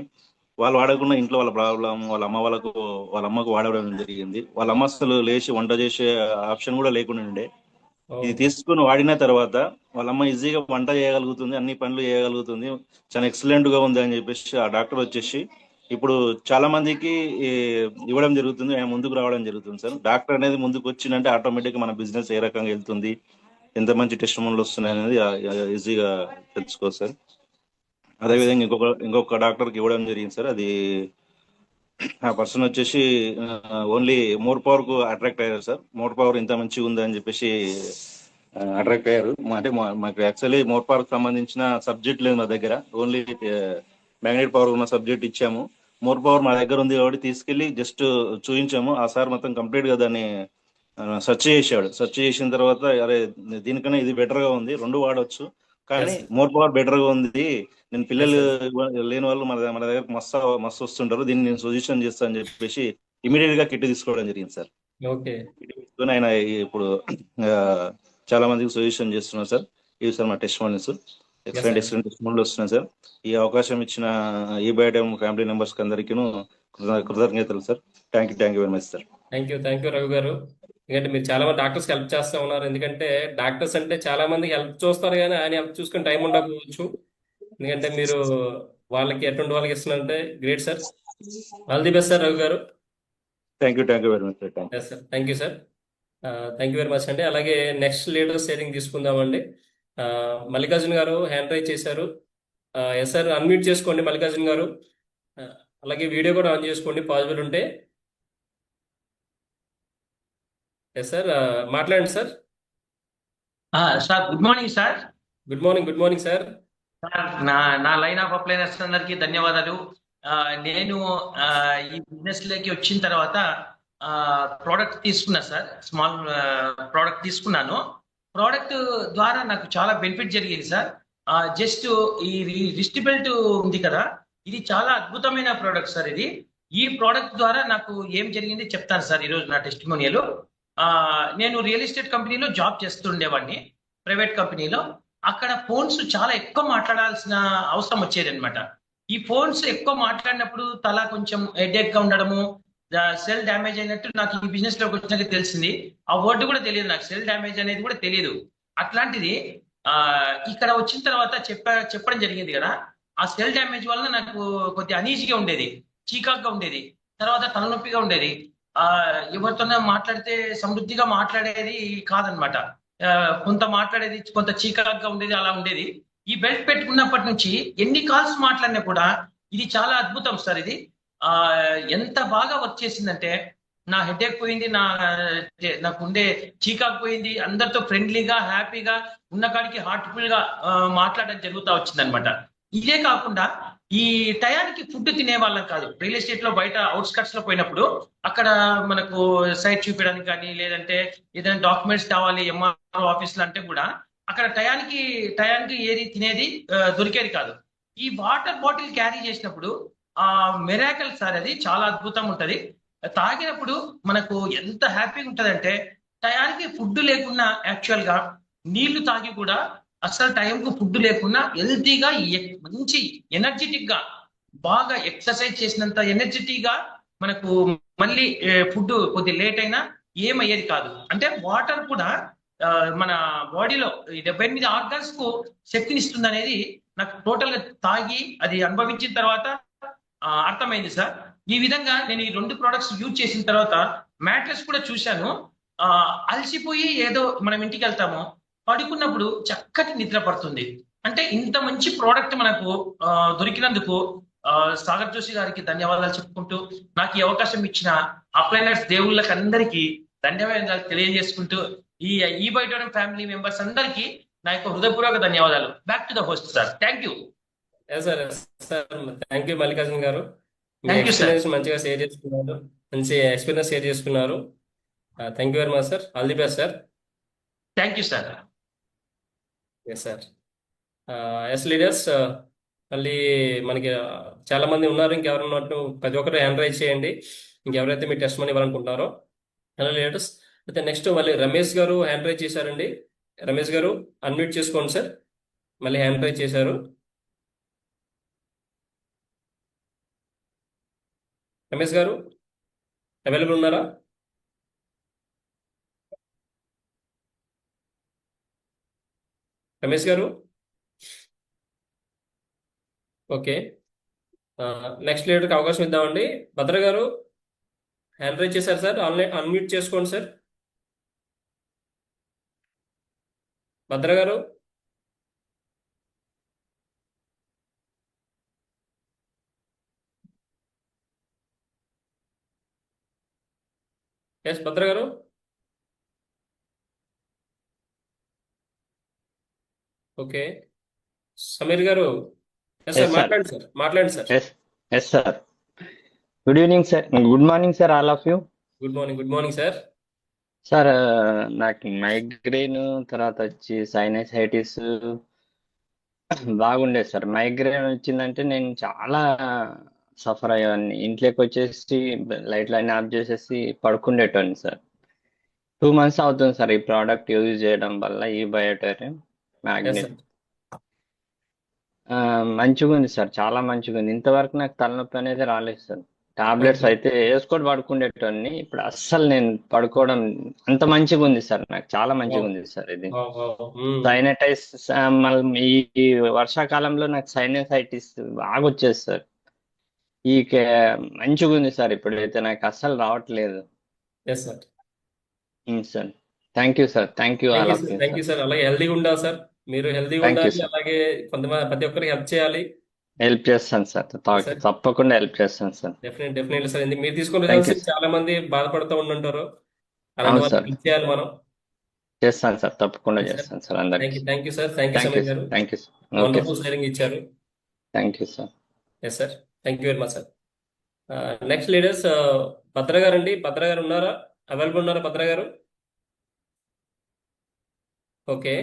వాళ్ళు వాడకుండా ఇంట్లో వాళ్ళ ప్రాబ్లం వాళ్ళ అమ్మకు వాడడం జరిగింది. వాళ్ళ అమ్మ అసలు లేచి వంట చేసే ఆప్షన్ కూడా లేకుండా ఉండే. ఇది తీసుకుని వాడిన తర్వాత వాళ్ళ అమ్మ ఈజీగా వంట చేయగలుగుతుంది, అన్ని పనులు చేయగలుగుతుంది, చాలా ఎక్సలెంట్ గా ఉంది అని చెప్పేసి ఆ డాక్టర్ వచ్చేసి ఇప్పుడు చాలా మందికి ఇవ్వడం జరుగుతుంది. ఆయన ముందుకు రావడం జరుగుతుంది సార్. డాక్టర్ అనేది ముందుకు వచ్చిందంటే ఆటోమేటిక్ మన బిజినెస్ ఏ రకంగా వెళ్తుంది, ఎంత మంచి టెస్టిమోనియల్ వస్తున్నాయి అనేది ఈజీగా తెలుసుకోవచ్చు సార్. అదేవిధంగా ఇంకొక డాక్టర్కి ఇవ్వడం జరిగింది సార్. అది ఆ పర్సన్ వచ్చేసి ఓన్లీ మోర్ పవర్ కు అట్రాక్ట్ అయ్యారు సార్. మోర్ పవర్ ఇంత మంచిగా ఉంది అని చెప్పేసి అట్రాక్ట్ అయ్యారు. అంటే మాకు యాక్చువల్లీ మోర్ పవర్ కి సంబంధించిన సబ్జెక్ట్ లేదు మా దగ్గర, ఓన్లీ మ్యాగ్నెట్ పవర్ ఉన్న సబ్జెక్ట్ ఇచ్చాము. మోర్ పవర్ మా దగ్గర ఉంది కాబట్టి తీసుకెళ్లి జస్ట్ చూపించాము. ఆ సార్ మొత్తం కంప్లీట్ గా దాన్ని సెర్చ్ చేసాడు. సెర్చ్ చేసిన తర్వాత అరే దీనికన్నా ఇది బెటర్ గా ఉంది, 2 వాడవచ్చు, కానీ మోర్ పవర్ బెటర్ గా ఉంది, నేను పిల్లలు లేని వాళ్ళు మన దగ్గర మస్తు వస్తుంటారు, దీన్ని నేను సజెషన్ చేస్తాను అని చెప్పేసి ఇమీడియట్ గా కిట్ తీసుకోవడం జరిగింది సార్. ఓకే ఆయన ఇప్పుడు చాలా మందికి సజెషన్ చేస్తున్నారు సార్. ఇవి సార్ మా టెస్టిమోనియల్స్. ఎక్సలెంట్ టెస్టిమోనియల్ వస్తున్నాయి సార్. ఈ అవకాశం ఇచ్చిన ఈ బయోటైమ్ ఫ్యామిలీ మెంబర్స్ అందరికీ కృతజ్ఞతలు sir. Thank you very much sir. Thank you Ravi గారు. ఎందుకంటే మీరు చాలా మంది డాక్టర్స్ హెల్ప్ చేస్తూ ఉన్నారు. ఎందుకంటే డాక్టర్స్ అంటే చాలా మందికి హెల్ప్ చూస్తారు కానీ ఆయన హెల్ప్ చూసుకుని టైం ఉండకపోవచ్చు. ఎందుకంటే మీరు వాళ్ళకి ఎటువంటి వాళ్ళకి ఇస్తున్నారంటే great sir. All the best sir Ravi గారు. Thank you very much sir. Thank you sir. Thank you very much అండి. అలాగే నెక్స్ట్ లీడర్ షేరింగ్ తీసుకుందామండి. మల్లికార్జున్ గారు హ్యాండ్ రైజ్ చేశారు. ఎస్ సార్, అన్మ్యూట్ చేసుకోండి మల్లికార్జున్ గారు. అలాగే వీడియో కూడా ఆన్ చేసుకోండి పాసిబుల్ ఉంటే. ఎస్ సార్, మాట్లాడండి sir. Sir good morning sir. Good morning sir. నా లైన్ ఆఫ్ అప్లైనర్స్ అందరికీ ధన్యవాదాలు. నేను ఈ బిజినెస్ లోకి వచ్చిన తర్వాత ప్రోడక్ట్ తీసుకున్నా సార్. స్మాల్ ప్రోడక్ట్ తీసుకున్నాను. ప్రోడక్ట్ ద్వారా నాకు చాలా బెనిఫిట్ జరిగింది సార్. జస్ట్ ఈ రిస్ట్ బెల్ట్ ఉంది కదా, ఇది చాలా అద్భుతమైన ప్రోడక్ట్ సార్. ఇది ఈ ప్రోడక్ట్ ద్వారా నాకు ఏం జరిగింది చెప్తాను సార్ ఈరోజు నా టెస్టిమోనియల్. నేను రియల్ ఎస్టేట్ కంపెనీలో జాబ్ చేస్తుండేవాడిని, ప్రైవేట్ కంపెనీలో. అక్కడ ఫోన్స్ చాలా ఎక్కువ మాట్లాడాల్సిన అవసరం వచ్చేది అనమాట. ఈ ఫోన్స్ ఎక్కువ మాట్లాడినప్పుడు తల కొంచెం హెడేక్ గా ఉండడము, సెల్ డ్యామేజ్ అయినట్టు నాకు ఈ బిజినెస్ లోకి వచ్చినాక తెలిసింది. ఆ వర్డ్ కూడా తెలియదు నాకు, సెల్ డ్యామేజ్ అనేది కూడా తెలియదు. అట్లాంటిది ఇక్కడ వచ్చిన తర్వాత చెప్పడం జరిగింది కదా. ఆ సెల్ డ్యామేజ్ వల్ల నాకు కొద్దిగా అనీజీగా ఉండేది, చీకాగ్గా ఉండేది, తర్వాత తలనొప్పిగా ఉండేది. ఎవరితోనే మాట్లాడితే సమృద్ధిగా మాట్లాడేది కాదనమాట. కొంత మాట్లాడేది, కొంత చీకాగ్గా ఉండేది, అలా ఉండేది. ఈ బెల్ట్ పెట్టుకున్నప్పటి నుంచి ఎన్ని కాల్స్ మాట్లాడినా కూడా ఇది చాలా అద్భుతం సార్. ఇది ఎంత బాగా వర్క్ చేసిందంటే నా హెడేక్ పోయింది, నాకు ఉండే చీకాకు పోయింది, అందరితో ఫ్రెండ్లీగా హ్యాపీగా ఉన్న కాడికి హార్ట్ఫుల్ గా మాట్లాడడం జరుగుతూ వచ్చింది అనమాట. ఇదే కాకుండా ఈ టయానికి ఫుడ్ తినే వాళ్ళం కాదు. రియల్ ఎస్టేట్ లో బయట అవుట్స్కట్స్ లో పోయినప్పుడు అక్కడ మనకు సైట్ చూపించడానికి కానీ, లేదంటే ఏదైనా డాక్యుమెంట్స్ కావాలి ఎంఆర్ఓ ఆఫీస్ లో అంటే కూడా అక్కడ టయానికి ఏది తినేది దొరికేది కాదు. ఈ వాటర్ బాటిల్ క్యారీ చేసినప్పుడు మెరాకల్ సార్, అది చాలా అద్భుతంగా ఉంటది. తాగినప్పుడు మనకు ఎంత హ్యాపీగా ఉంటదంటే, టయానికి ఫుడ్ లేకున్నా యాక్చువల్ గా నీళ్లు తాగి కూడా అసలు టైంకు ఫుడ్ లేకున్నా హెల్తీగా మంచి ఎనర్జెటిక్ గా, బాగా ఎక్సర్సైజ్ చేసినంత ఎనర్జెటిక్ గా మనకు మళ్ళీ ఫుడ్ కొద్ది లేట్ అయినా ఏమయ్యేది కాదు. అంటే వాటర్ కూడా మన బాడీలో 78 ఆర్గన్స్ కు శక్తినిస్తుంది అనేది నాకు టోటల్ గా తాగి అది అనుభవించిన తర్వాత అర్థమైంది సార్. ఈ విధంగా నేను ఈ 2 ప్రోడక్ట్స్ యూజ్ చేసిన తర్వాత మ్యాట్రెస్ కూడా చూశాను. అలసిపోయి ఏదో మనం ఇంటికి వెళ్తాము, పడుకున్నప్పుడు చక్కటి నిద్ర పడుతుంది. అంటే ఇంత మంచి ప్రోడక్ట్ మనకు దొరికినందుకు సాగర్ జోషి గారికి ధన్యవాదాలు చెప్పుకుంటూ, నాకు ఈ అవకాశం ఇచ్చిన అప్లైనర్స్ దేవుళ్ళకి అందరికీ ధన్యవాదాలు తెలియజేసుకుంటూ, ఈ బైటోరం ఫ్యామిలీ మెంబర్స్ అందరికీ నా యొక్క హృదయపూర్వక ధన్యవాదాలు. Back to the host sir. Thank you sir. Thank you Mallikarjun గారు. మీ థ్యాంక్ యూ సార్. ఎక్స్పీరియన్స్ మంచిగా షేర్ చేసుకున్నారు, మంచి ఎక్స్పీరియన్స్ షేర్ చేసుకున్నారు. Thank you very much sir. All the best sir. Thank you sir. Yes sir. Yes leaders, మళ్ళీ మనకి చాలా మంది ఉన్నారు. ఇంకెవరన్నా ప్రతి ఒక్కరు హ్యాండ్ రైజ్ చేయండి, ఇంకెవరైతే మీ టెస్ట్ మనీ ఇవ్వాలనుకుంటున్నారో. Hello leaders. అయితే నెక్స్ట్ మళ్ళీ రమేష్ గారు హ్యాండ్ రైజ్ చేశారండి. రమేష్ గారు అన్మ్యూట్ చేసుకోండి సార్. మళ్ళీ హ్యాండ్ రైజ్ చేశారు. రమేష్ గారు అవైలబుల్ ఉన్నారా? రమేష్ గారు ఓకే. నెక్స్ట్ లీడర్కి అవకాశం ఇద్దామండి. భద్ర గారు హ్యాండ్ రైజ్ చేశారు సార్. ఆన్లైన్ అన్మ్యూట్ చేసుకోండి సార్. భద్ర గారు ఎస్ భద్ర గారు. ఓకే. సమీర్ గారు ఎస్ సార్, Yes, sir. మాట్లాడండి సార్, మాట్లాడండి sir. Yes, sir. Good evening, sir. Good morning, sir, all of you. Good morning sir. Sir, నాకు మైగ్రేన్ తర్వాత వచ్చి సైనసైటిస్ బాగుండేది సార్. మైగ్రేన్ వచ్చిందంటే నేను చాలా సఫర్ అయ్యేవాడిని. ఇంట్లోకి వచ్చేసి లైట్లు అన్ని ఆఫ్ చేసేసి పడుకుండేటోని సార్. 2 months అవుతుంది సార్ ఈ ప్రోడక్ట్ యూజ్ చేయడం వల్ల, ఈ బయోటోరియం ఎస్ మ్యాగ్నెట్. సార్. మంచిగా ఉంది సార్, చాలా మంచిగా ఉంది. ఇంతవరకు నాకు తలనొప్పి అనేది రాలేదు సార్. Tablets okay. అయితే వేసుకొని పడుకునేటోని, ఇప్పుడు అస్సలు నేను పడుకోవడం అంత మంచిగా ఉంది సార్. నాకు చాలా మంచిగా ఉంది సార్. ఇది సైనటైస్ మళ్ళీ ఈ వర్షాకాలంలో నాకు సైనసైటిస్ బాగా వచ్చేది సార్. ఈ మంచిగా ఉంది సార్, ఇప్పుడైతే నాకు అస్సలు రావట్లేదు yes sir. Sir. Thank you sir. Thank you all of you thank you sir. Sir. అలాగే హెల్దీగా ఉండాలి సార్. మీరు హెల్దీగా థ్యాంక్ యూ ఉండాలి, సార్. అలాగే కొంతమంది ప్రతి ఒక్కరికి హెల్ప్ చేయాలి. హెల్ప్ చేస్తాను సార్, సార్ తప్పకుండా హెల్ప్ చేస్తాను సార్. Definitely sir. ఎందుకు మీరు తీసుకున్న థ్యాంక్ రిజల్ట్స్ యూ. చాలా మంది బాధపడుతూ ఉంటుంటారు. అలాంటి అవును వాళ్ళకి సార్, హెల్ప్ చేయాలి మనం. చేస్తాను సార్, తప్పకుండా సార్ చేస్తాను సార్ అందరికి. Thank you sir. Thank you thank you Sameer sir. గారు. Thank you sir. Okay wonderful sir. Sharing ఇచ్చారు. Thank you sir. Yes sir. Thank you very much sir. Next leaders Bhadra గారు అండి. భద్ర గారు ఉన్నారా? అవైలబుల్ ఉన్నారా భద్ర గారు? ఓకే.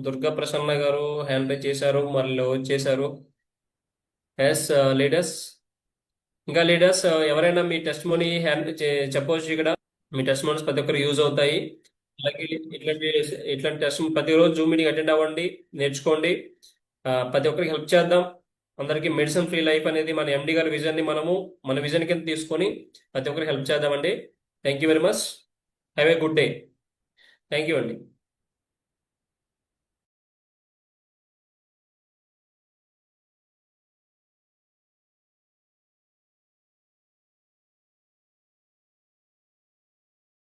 దుర్గా ప్రసన్న గారు హ్యాండ్ రైజ్ చేశారు, మళ్ళీ వచ్చేసారు. ఎస్ లీడర్స్, ఇంకా లీడర్స్ ఎవరైనా మీ టెస్ట్ మోనీ చెప్పవచ్చు ఇక్కడ. మీ టెస్ట్ మోనీస్ ప్రతి ఒక్కరు యూజ్ అవుతాయి. అలాగే ఇట్లాంటి టెస్ట్ ప్రతిరోజు జూమ్ మీటింగ్ అటెండ్ అవ్వండి, నేర్చుకోండి. ప్రతి ఒక్కరికి హెల్ప్ చేద్దాం. అందరికీ మెడిసిన్ ఫ్రీ లైఫ్ అనేది మన ఎండి గారి విజన్ ని మన విజన్ కింద తీసుకొని ప్రతి ఒక్కరికి హెల్ప్ చేద్దామండి. Thank you very much. Have a good day. Thank you అండి.